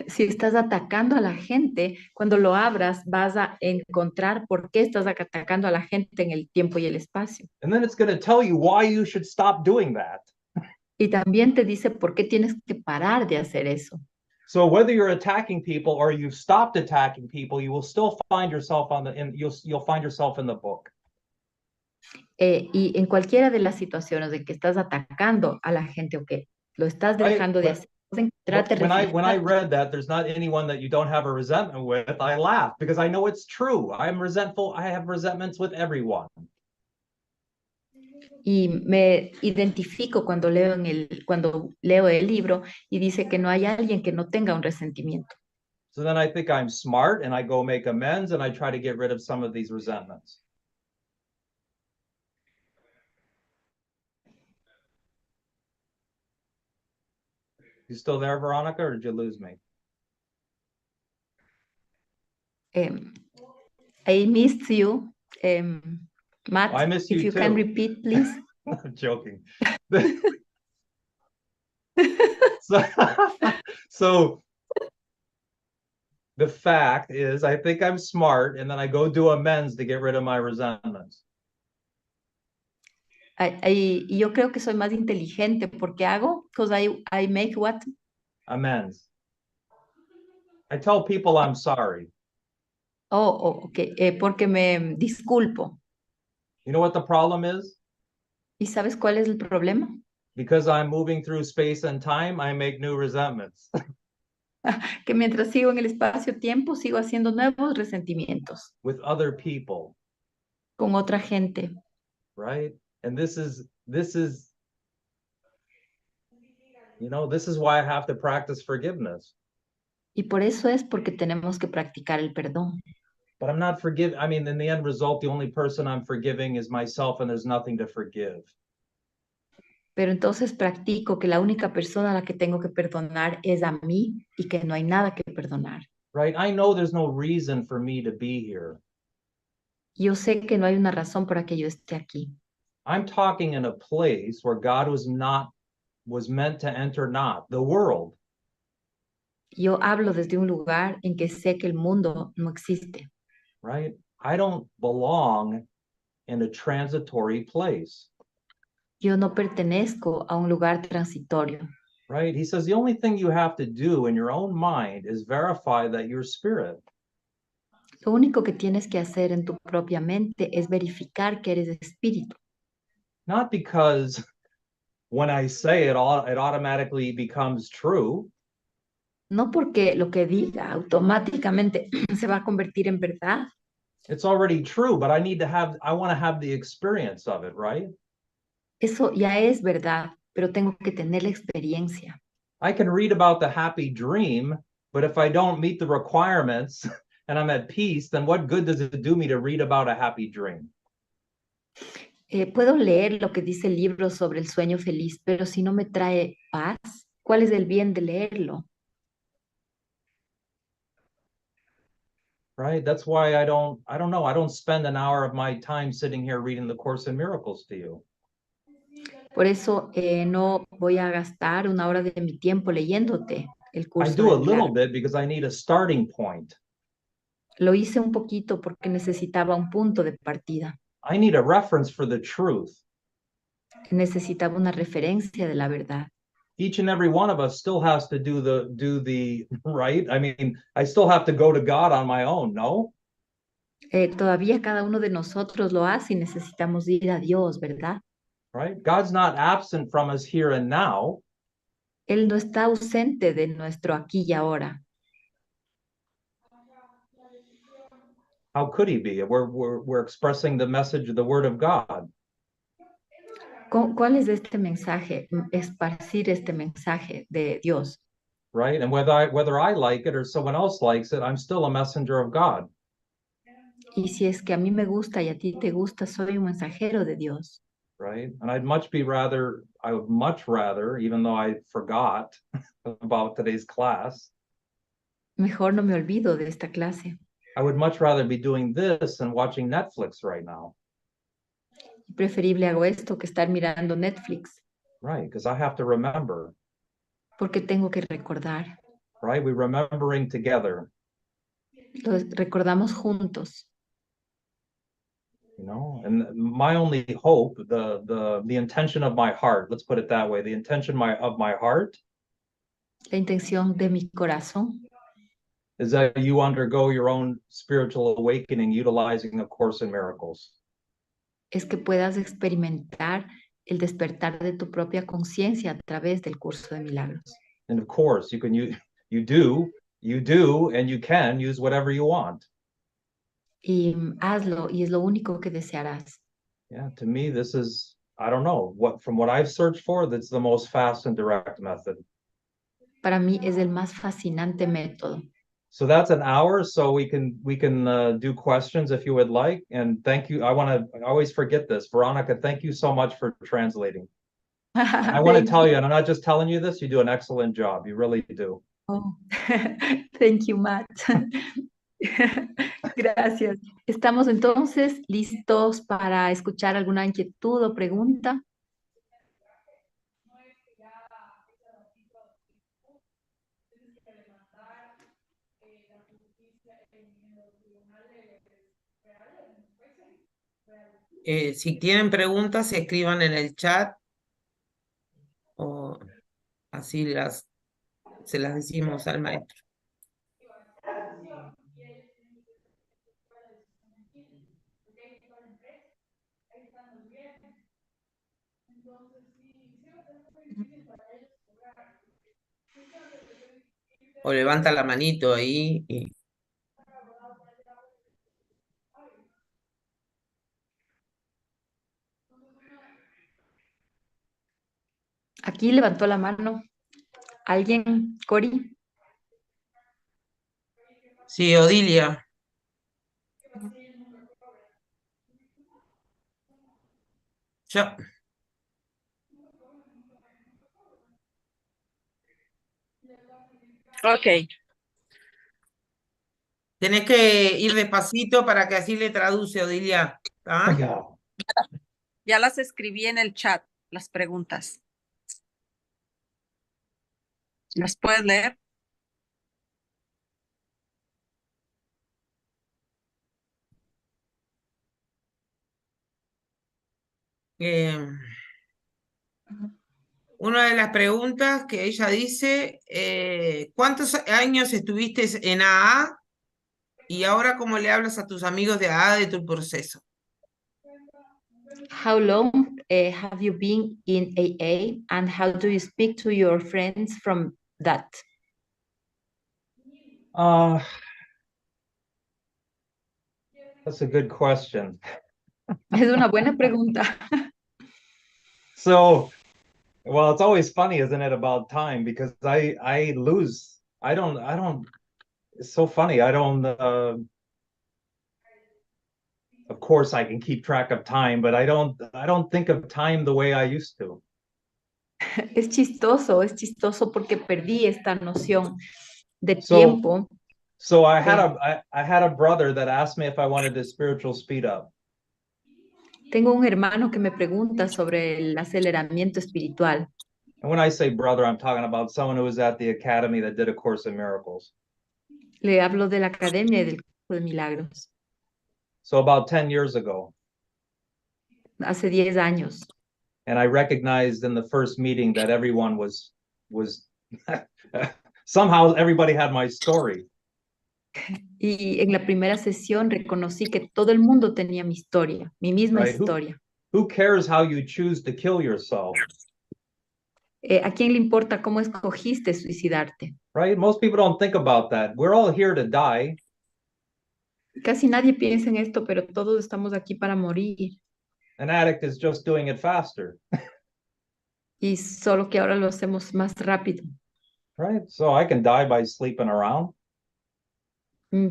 Si estás atacando a la gente, cuando lo abras vas a encontrar por qué estás atacando a la gente en el tiempo y el espacio. And then it's going to tell you why you should stop doing that. Y también te dice por qué tienes que parar de hacer eso. So whether you're attacking people or you've stopped attacking people, you will still find yourself you'll find yourself in the book. Y en cualquiera de las situaciones de que estás atacando a la gente o que lo estás dejando de hacer, when I read that there's not anyone that you don't have a resentment with, I laugh because I know it's true. I'm resentful. I have resentments with everyone. Y me identifico cuando leo el libro y dice que no hay alguien que no tenga un resentimiento. So then I think I'm smart and I go make amends and I try to get rid of some of these resentments. You still there, Veronica, or did you lose me? I missed you, Matt. I miss you if you too. Can repeat, please. I'm joking. So the fact is, I think I'm smart, and then I go do amends to get rid of my resentments. Y yo creo que soy más inteligente porque hago, because I make what? Amends. I tell people I'm sorry. Okay. Porque me disculpo. You know what the problem is? ¿Y sabes cuál es el problema? Because I'm moving through space and time, I make new resentments. Que mientras sigo en el espacio-tiempo, sigo haciendo nuevos resentimientos. With other people. Con otra gente. Right? And this is, you know, this is why I have to practice forgiveness. Y por eso es porque tenemos que practicar el perdón. But I'm not forgiving. I mean, in the end result, the only person I'm forgiving is myself, and there's nothing to forgive. Pero entonces practico que la única persona a la que tengo que perdonar es a mí y que no hay nada que perdonar. Right? I know there's no reason for me to be here. Yo sé que no hay una razón para que yo esté aquí. I'm talking in a place where God was meant to enter not the world. Yo hablo desde un lugar en que sé que el mundo no existe. Right? I don't belong in a transitory place. Yo no pertenezco a un lugar transitorio. Right? He says the only thing you have to do in your own mind is verify that you're spirit. Lo único que tienes que hacer en tu propia mente es verificar que eres espíritu. Not because when I say it, it automatically becomes true. No porque lo que diga automáticamente se va a convertir en verdad. It's already true, but I want to have the experience of it, right? Eso ya es verdad, pero tengo que tener la experiencia. I can read about the happy dream, but if I don't meet the requirements and I'm at peace, then what good does it do me to read about a happy dream? Puedo leer lo que dice el libro sobre el sueño feliz, pero si no me trae paz, ¿cuál es el bien de leerlo? Right? That's why I don't spend an hour of my time sitting here reading the Course in Miracles to you. Por eso no voy a gastar una hora de mi tiempo leyéndote el I curso do a de little milagros. bit because I need a starting point. Lo hice un poquito porque necesitaba un punto de partida. I need a reference for the truth. Necesitaba una referencia de la verdad. Each and every one of us still has to do the right. I mean, I still have to go to God on my own, no? Todavía cada uno de nosotros lo hace y necesitamos ir a Dios, ¿verdad? Right? God's not absent from us here and now. Él no está ausente de nuestro aquí y ahora. How could he be? We're expressing the message of the word of God. ¿Cuál es este mensaje? Esparcir este mensaje de Dios. Right? And whether I like it or someone else likes it, I'm still a messenger of God. Y si es que a mí me gusta y a ti te gusta, soy un mensajero de Dios. Right? And I would much rather, even though I forgot about today's class, Mejor no me olvido de esta clase. I would much rather be doing this than watching Netflix right now. Preferible hago esto que estar mirando Netflix. Right? Because I have to remember. Porque tengo que recordar. Right? We're remembering together. Lo recordamos juntos. You know, and my only hope, the intention of my heart, let's put it that way, the intention of my heart La intención de mi corazón is that you undergo your own spiritual awakening utilizing A Course in Miracles. es que puedas experimentar el despertar de tu propia conciencia a través del curso de milagros. And of course, you do, and you can use whatever you want. Y hazlo, y es lo único que desearás. Yeah, to me, this is, I don't know, from what I've searched for, that's the most fast and direct method. Para mí es el más fascinante método. So that's an hour, so we can do questions if you would like. And thank you. I always forget this. Veronica, thank you so much for translating. I want to tell you, and I'm not just telling you this, you do an excellent job. You really do. Oh, thank you, Matt. Gracias. ¿Estamos entonces listos para escuchar alguna inquietud o pregunta? Si tienen preguntas, escriban en el chat o así se las decimos al maestro. O levanta la manito ahí. Aquí levantó la mano. ¿Alguien, Cori? Sí, Odilia. Yo. Ok, Tenés que ir despacito para que así le traduce, Odilia. ¿Ah? Yeah. ya las escribí en el chat, las preguntas. ¿Las puedes leer? Una de las preguntas que ella dice, ¿cuántos años estuviste en AA? Y ahora, ¿cómo le hablas a tus amigos de AA de tu proceso? How long have you been in AA and how do you speak to your friends from that? That's a good question. Es una buena pregunta. So, well, it's always funny, isn't it, about time? Because I lose. I don't. It's so funny. I don't. Of course, I can keep track of time, but I don't think of time the way I used to. Es chistoso porque perdí esta noción de So, tiempo. so I had a brother that asked me if I wanted to spiritual speed up. Tengo un hermano que me pregunta sobre el aceleramiento espiritual. And when I say brother, I'm talking about someone who was at the academy that did a Course in Miracles. Le hablo de la Academia y del Curso de Milagros. So about 10 years ago. Hace 10 años. And I recognized in the first meeting that everyone was somehow everybody had my story. Y en la primera sesión reconocí que todo el mundo tenía mi historia, mi misma historia. Who cares how you choose to kill yourself? ¿A quién le importa cómo escogiste suicidarte? Right? Most people don't think about that. We're all here to die. Casi nadie piensa en esto, pero todos estamos aquí para morir. An addict is just doing it faster. Y solo que ahora lo hacemos más rápido. Right? So I can die by sleeping around.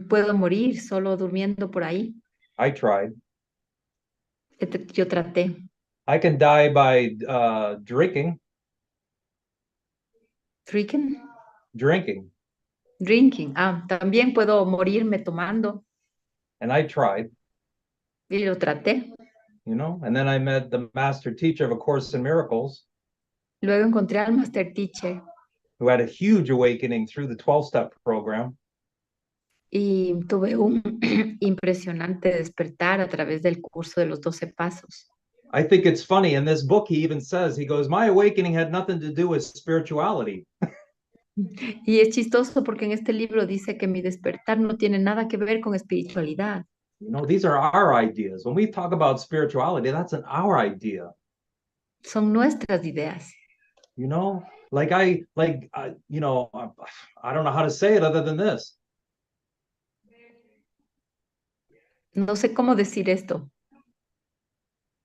Puedo morir solo durmiendo por ahí. I tried. Yo traté. I can die by drinking. Drinking. Drinking. También puedo morirme tomando. And I tried. Y lo traté. You know, and then I met the master teacher of A Course in Miracles. Luego encontré al master teacher. Who had a huge awakening through the 12-step program. Y tuve un impresionante despertar a través del curso de los 12 pasos. I think it's funny. In this book, he even says, he goes, my awakening had nothing to do with spirituality. Y es chistoso porque en este libro dice que mi despertar no tiene nada que ver con espiritualidad. You know, these are our ideas. When we talk about spirituality, that's our idea. Son nuestras ideas. You know, you know, I don't know how to say it other than this. No sé cómo decir esto.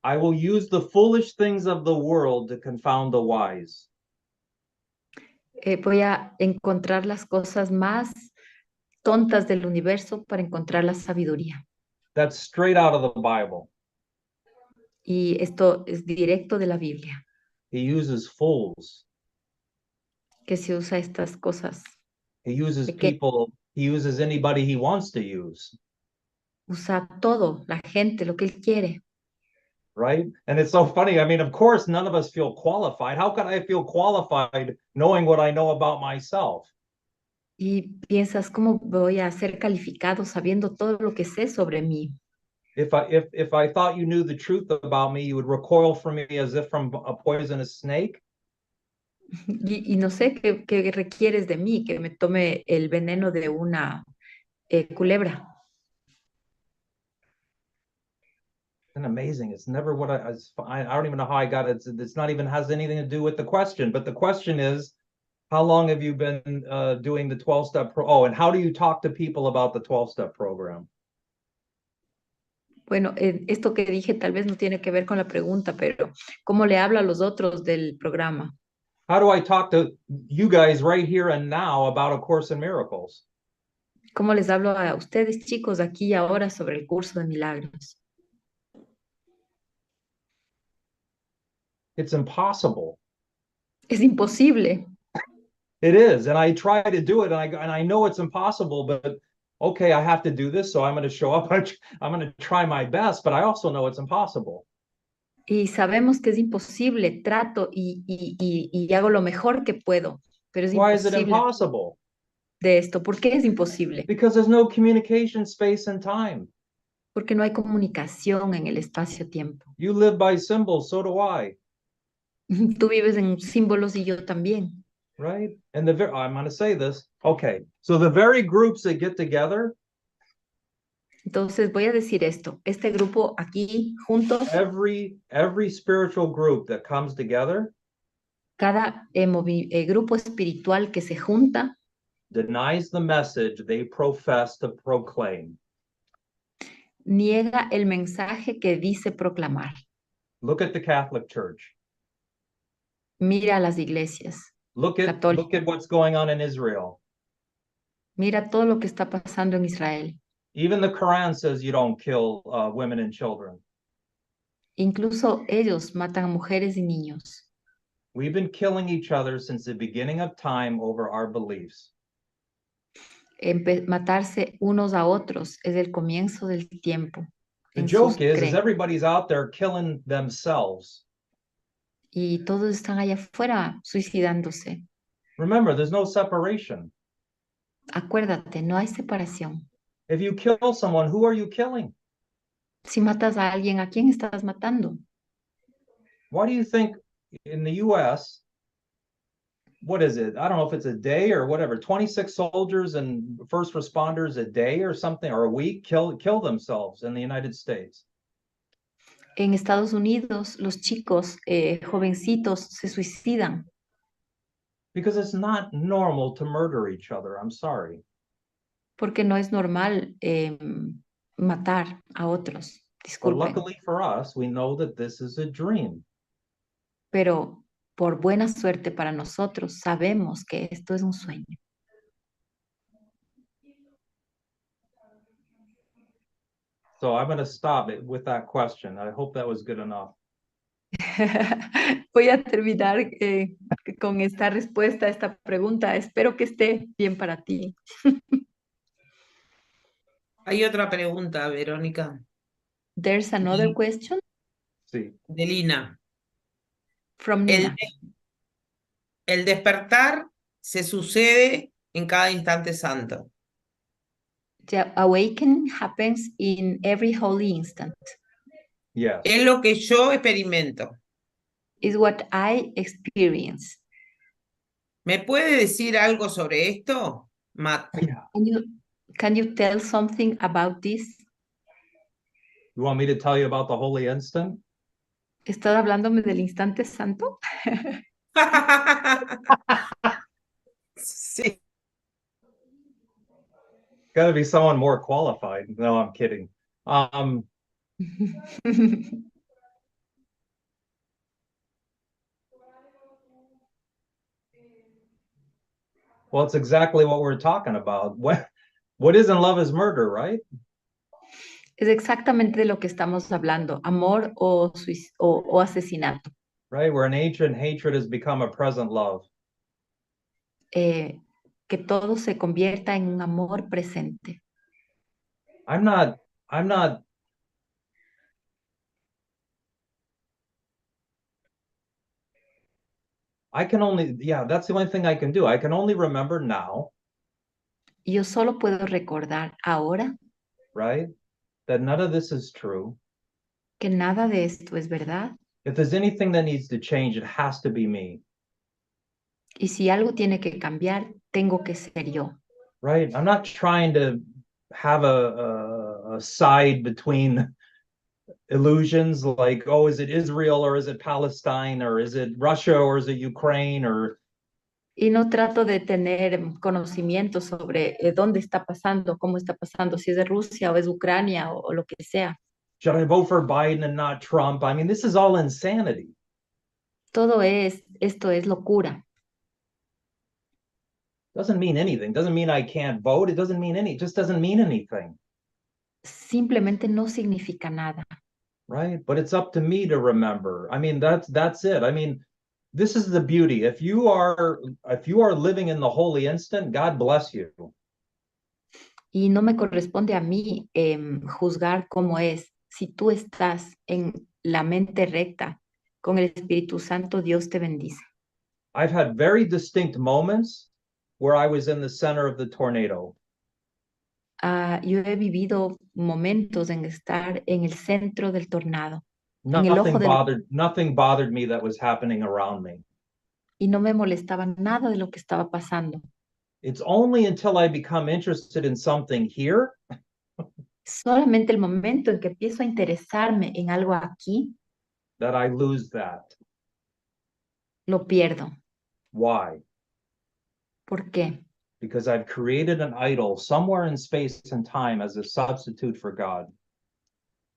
I will use the foolish things of the world to confound the wise. Voy a encontrar las cosas más tontas del universo para encontrar la sabiduría. That's straight out of the Bible. Y esto es directo de la Biblia. He uses fools. Que se usa estas cosas. He uses people. He uses anybody he wants to use. Usa todo, la gente, lo que él quiere. Right? And it's so funny. I mean, of course, none of us feel qualified. How could I feel qualified knowing what I know about myself? Y piensas, ¿cómo voy a ser calificado sabiendo todo lo que sé sobre mí? If I thought you knew the truth about me, you would recoil from me as if from a poisonous snake. Y no sé qué requieres de mí, que me tome el veneno de una culebra. It's amazing. It's never what I don't even know how I got it. It's not even has anything to do with the question. But the question is, how long have you been doing the 12-step and how do you talk to people about the 12-step program? Bueno, esto que dije tal vez no tiene que ver con la pregunta, pero ¿cómo le habla a los otros del programa? How do I talk to you guys right here and now about A Course in Miracles? ¿Cómo les hablo a ustedes, chicos, aquí y ahora sobre el curso de milagros? It's impossible. Es imposible. It is, and I try to do it, and I know it's impossible, but okay, I have to do this, so I'm going to show up. I'm going to try my best, but I also know it's impossible. Y sabemos que es imposible. Trato y hago lo mejor que puedo, pero es Why is it imposible impossible? de esto. ¿Por qué es imposible? Because there's no communication space and time. Porque no hay comunicación en el espacio-tiempo. You live by symbols, so do I, Tú vives en símbolos y yo también. right? And I'm going to say this. Okay, so the very groups that get together, Entonces voy a decir esto. Este grupo aquí juntos, every spiritual group that comes together cada grupo espiritual que se junta denies the message they profess to proclaim. niega el mensaje que dice proclamar. Look at the Catholic Church. Mira a las iglesias Look at what's going on in Israel. Mira todo lo que está pasando en Israel. Even the Quran says you don't kill women and children. Incluso ellos matan a mujeres y niños. We've been killing each other since the beginning of time over our beliefs. Matarse unos a otros es el comienzo del tiempo. The joke is everybody's out there killing themselves. Y todos están allá afuera suicidándose. Remember, there's no separation. Acuérdate, no hay separación. If you kill someone, who are you killing? Si matas a alguien, ¿a quién estás matando? Why do you think in the US, what is it? I don't know if it's a day or whatever, 26 soldiers and first responders a day or something, or a week kill themselves in the United States. En Estados Unidos, los chicos jovencitos se suicidan. Because it's not normal to murder each other. I'm sorry. Porque no es normal matar a otros. But Disculpen. luckily for us, we know that this is a dream. Pero por buena suerte para nosotros, sabemos que esto es un sueño. So I'm going to stop it with that question. I hope that was good enough. Voy a terminar con esta respuesta a esta pregunta. Espero que esté bien para ti. Hay otra pregunta, Verónica. There's another question Sí. De Lina. from Nina. El despertar se sucede en cada instante santo. The awakening happens in every holy instant. Yes. Es lo que yo experimento. Is what I experience. ¿Me puede decir algo sobre esto, Matt? Can you tell something about this? You want me to tell you about the holy instant? ¿Estás hablándome del instante santo? Sí. Got to be someone more qualified. No, I'm kidding. Well, it's exactly what we're talking about. What isn't love is murder, right? Es exactamente de lo que estamos hablando, amor o asesinato. Right, where an ancient hatred has become a present love. Que todo se convierta en un amor presente. I'm not, I can only, that's the only thing I can do. I can only remember now. Yo solo puedo recordar ahora. Right? That none of this is true. Que nada de esto es verdad. If there's anything that needs to change, it has to be me. Y si algo tiene que cambiar, tengo que ser yo. Right? I'm not trying to have a side between illusions like, oh, is it Israel or is it Palestine or is it Russia or is it Ukraine or... Y no trato de tener conocimiento sobre dónde está pasando, cómo está pasando, si es de Rusia o es Ucrania o lo que sea. Should I vote for Biden and not Trump? I mean, this is all insanity. Esto es locura. doesn't mean anything. Doesn't mean I can't vote. It doesn't mean it just doesn't mean anything. Simplemente no significa nada. Right? But it's up to me to remember. I mean, that's it. I mean, this is the beauty. If you are living in the holy instant, God bless you. Y no me corresponde a mí juzgar cómo es. Si tú estás en la mente recta con el Espíritu Santo, Dios te bendice. I've had very distinct moments where I was in the center of the tornado. Yo he vivido momentos en estar en el centro del tornado, en el ojo Nothing bothered me that was happening around me. y no me molestaba nada de lo que estaba pasando. It's only until I become interested in something here Solamente el momento en que empiezo a interesarme en algo aquí, that I lose that. lo pierdo. Why? ¿Por qué? Because I've created an idol somewhere in space and time as a substitute for God.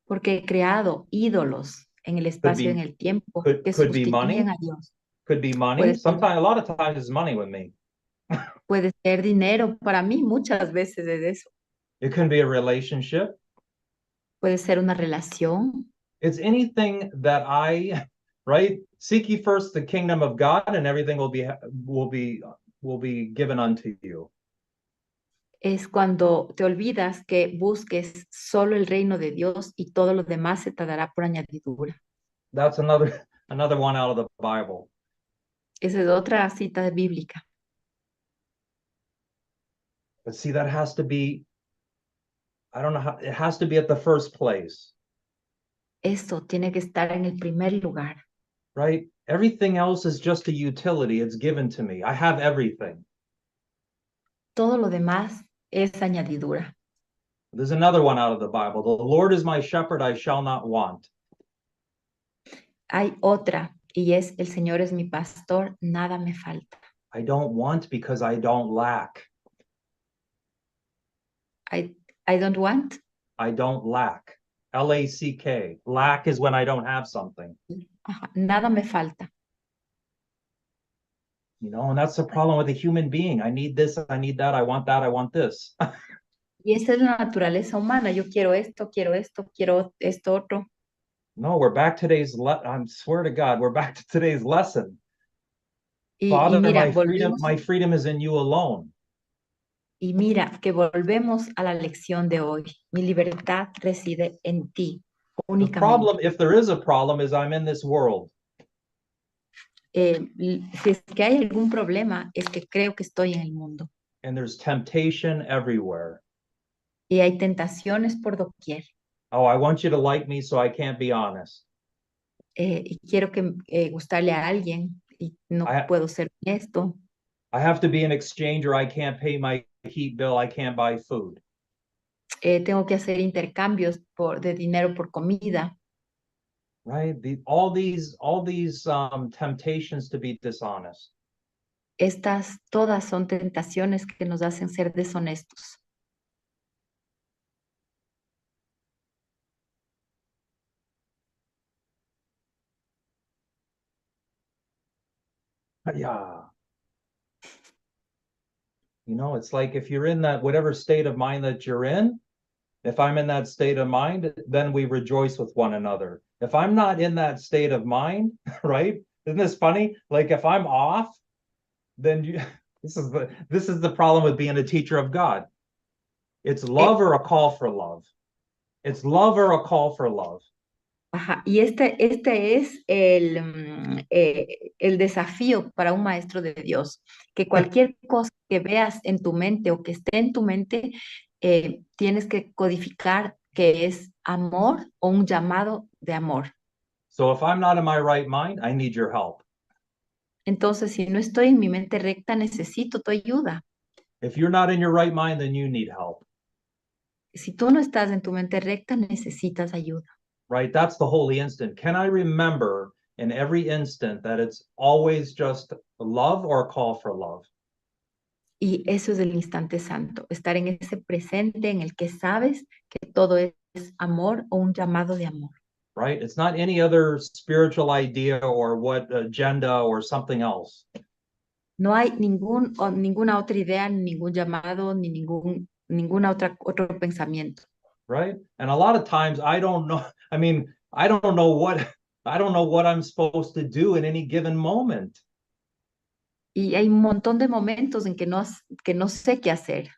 Porque he creado ídolos en el espacio y en el tiempo que Could be money. sustituyen a Dios. Could be money. Puede ser. Sometimes, a lot of times, it's money with me. Puede ser dinero, para mí muchas veces es eso. It can be a relationship. Puede ser una relación. It's anything that right? Seek ye first the kingdom of God, and everything will be given unto you. Es cuando te olvidas que busques solo el reino de Dios y todo lo demás se te dará por añadidura. That's another one out of the Bible. Esa es otra cita bíblica. But see, that has to be, I don't know how, it has to be at the first place. Esto tiene que estar en el primer lugar. Right? Everything else is just a utility. It's given to me. I have everything. Todo lo demás es añadidura. There's another one out of the Bible. The Lord is my shepherd, I shall not want. Hay otra, y es el Señor es mi pastor, nada me falta. I don't want because I don't lack. I don't want. I don't lack. L-A-C-K. Lack is when I don't have something. Nada me falta. You know, and that's the problem with a human being. I need this, I need that, I want this. Y esa es la naturaleza humana. Yo quiero esto, quiero esto otro. No, we're back to I swear to God, we're back to today's lesson. Father, mira, my freedom is in you alone. Y mira, que volvemos a la lección de hoy. Mi libertad reside en ti, únicamente. The problem, if there is a problem, is I'm in this world. Si es que hay algún problema, es que creo que estoy en el mundo. And there's temptation everywhere. Y hay tentaciones por doquier. Oh, I want you to like me so I can't be honest. Y quiero que gustarle a alguien y no puedo ser honesto. I have to be an exchanger. I can't pay my heat bill. I can't buy food. Tengo que hacer intercambios de dinero por comida. Right? All these temptations to be dishonest. Estas todas son tentaciones que nos hacen ser deshonestos. Yeah. You know, it's like if you're in that whatever state of mind that you're in, if I'm in that state of mind, then we rejoice with one another. If I'm not in that state of mind, right? Isn't this funny? Like if I'm off, then this is the problem with being a teacher of God. It's love or a call for love. It's love or a call for love. Ajá, y este es el desafío para un maestro de Dios, que cualquier cosa que veas en tu mente o que esté en tu mente, tienes que codificar que es amor o un llamado de amor. So if I'm not in my right mind, I need your help. Entonces, si no estoy en mi mente recta, necesito tu ayuda. If you're not in your right mind, then you need help. Si tú no estás en tu mente recta, necesitas ayuda. Right? That's the holy instant. Can I remember in every instant that it's always just love or a call for love? Y eso es el instante santo, estar en ese presente en el que sabes que todo es amor o un llamado de amor. Right? It's not any other spiritual idea or what agenda or something else. No hay ninguna otra idea, ni ningún llamado, ni ninguna otro pensamiento. Right? And a lot of times I don't know, I mean, I don't know what I'm supposed to do in any given moment. Y hay un montón de momentos en que no sé qué hacer.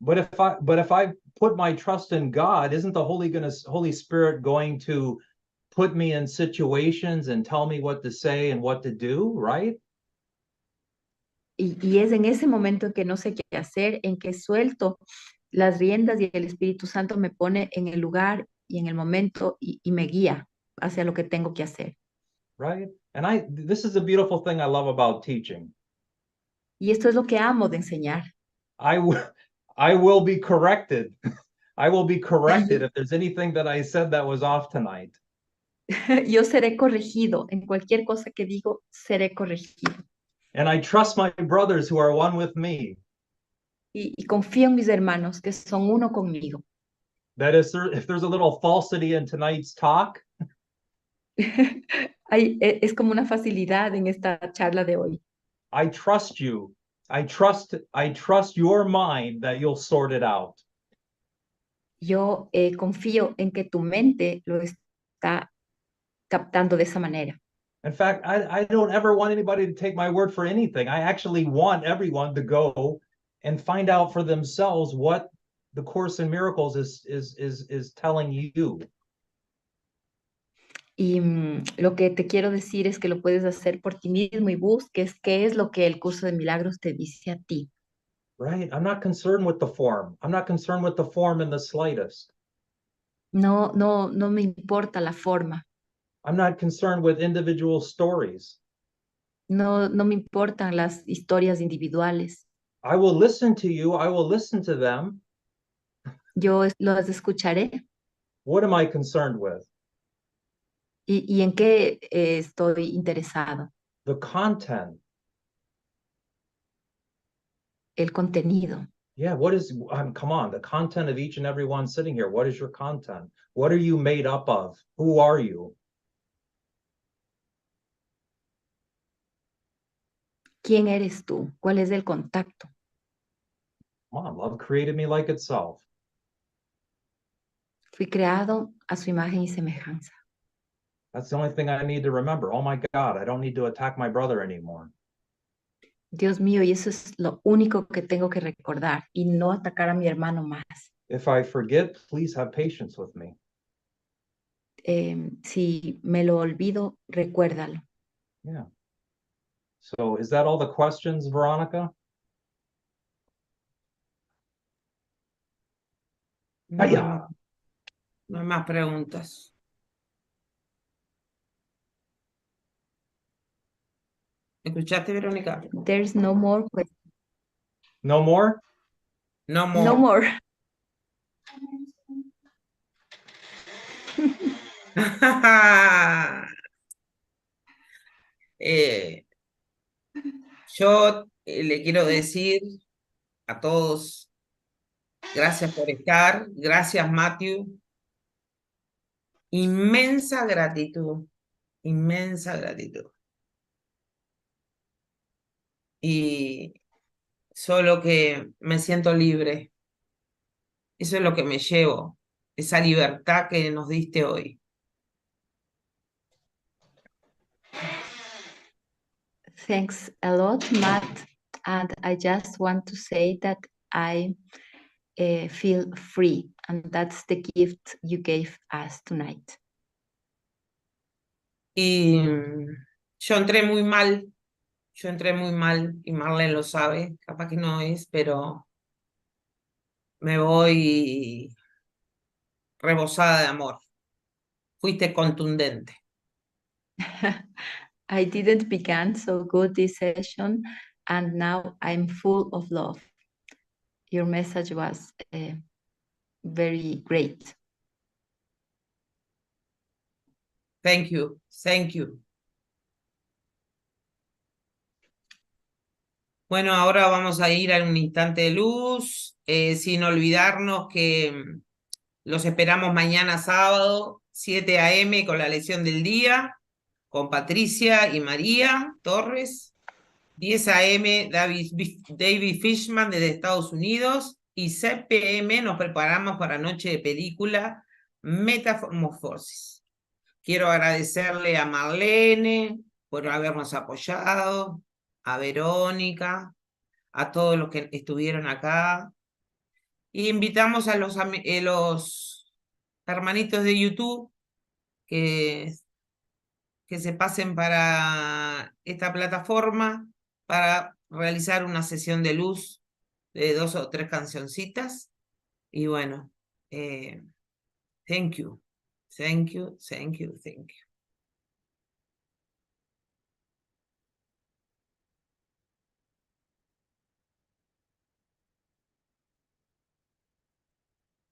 But if I put my trust in God, isn't the Holy Spirit going to put me in situations and tell me what to say and what to do, right? Y es en ese momento en que no sé qué hacer, en que suelto las riendas y el Espíritu Santo me pone en el lugar y en el momento y me guía hacia lo que tengo que hacer. Right? And this is a beautiful thing I love about teaching. Y esto es lo que amo de enseñar. I will be corrected. I will be corrected if there's anything that I said that was off tonight. Yo seré corregido. En cualquier cosa que digo, seré corregido. And I trust my brothers who are one with me. Y confío en mis hermanos que son uno conmigo. That if there's a little falsity in tonight's talk, Es como una facilidad en esta charla de hoy. I trust you. I trust your mind that you'll sort it out. Yo confío en que tu mente lo está captando de esa manera. In fact, I don't ever want anybody to take my word for anything. I actually want everyone to go and find out for themselves what the Course in Miracles is telling you. Y lo que te quiero decir es que lo puedes hacer por ti mismo y busques qué es lo que el curso de milagros te dice a ti. Right? I'm not concerned with the form. I'm not concerned with the form in the slightest. No me importa la forma. I'm not concerned with individual stories. No me importan las historias individuales. I will listen to you. I will listen to them. Yo los escucharé. What am I concerned with? ¿Y en qué estoy interesado? The content. El contenido. Yeah, come on, the content of each and every one sitting here. What is your content? What are you made up of? Who are you? ¿Quién eres tú? ¿Cuál es el contacto? Come on, love created me like itself. Fui creado a su imagen y semejanza. That's the only thing I need to remember. Oh my God, I don't need to attack my brother anymore. Dios mío, y eso es lo único que tengo que recordar y no atacar a mi hermano más. If I forget, please have patience with me. Si me lo olvido, recuérdalo. Yeah. So is that all the questions, Veronica? No, no hay más preguntas. ¿Escuchaste, Verónica? There's no more questions. No more? No more. No more. Yo le quiero decir a todos, gracias por estar, gracias Matthew, inmensa gratitud, inmensa gratitud. Y solo que me siento libre, eso es lo que me llevo, esa libertad que nos diste hoy. Thanks a lot, Matt. And I just want to say that I feel free, and that's the gift you gave us tonight. Y yo entré muy mal y Marlene lo sabe, capaz que no es, pero me voy rebosada de amor. Fuiste contundente. I didn't begin so good this session, and now I'm full of love. Your message was very great. Thank you, thank you. Bueno, ahora vamos a ir a un instante de luz, sin olvidarnos que los esperamos mañana sábado, 7 a.m. con la lección del día, con Patricia y María Torres. 10 a.m. David Fishman desde Estados Unidos. Y 6 p.m. nos preparamos para noche de película Metamorfosis. Quiero agradecerle a Marlene por habernos apoyado, a Verónica, a todos los que estuvieron acá. Y invitamos a los hermanitos de YouTube que se pasen para esta plataforma para realizar una sesión de luz de 2 o 3 cancioncitas. Y bueno, thank you, thank you, thank you, thank you.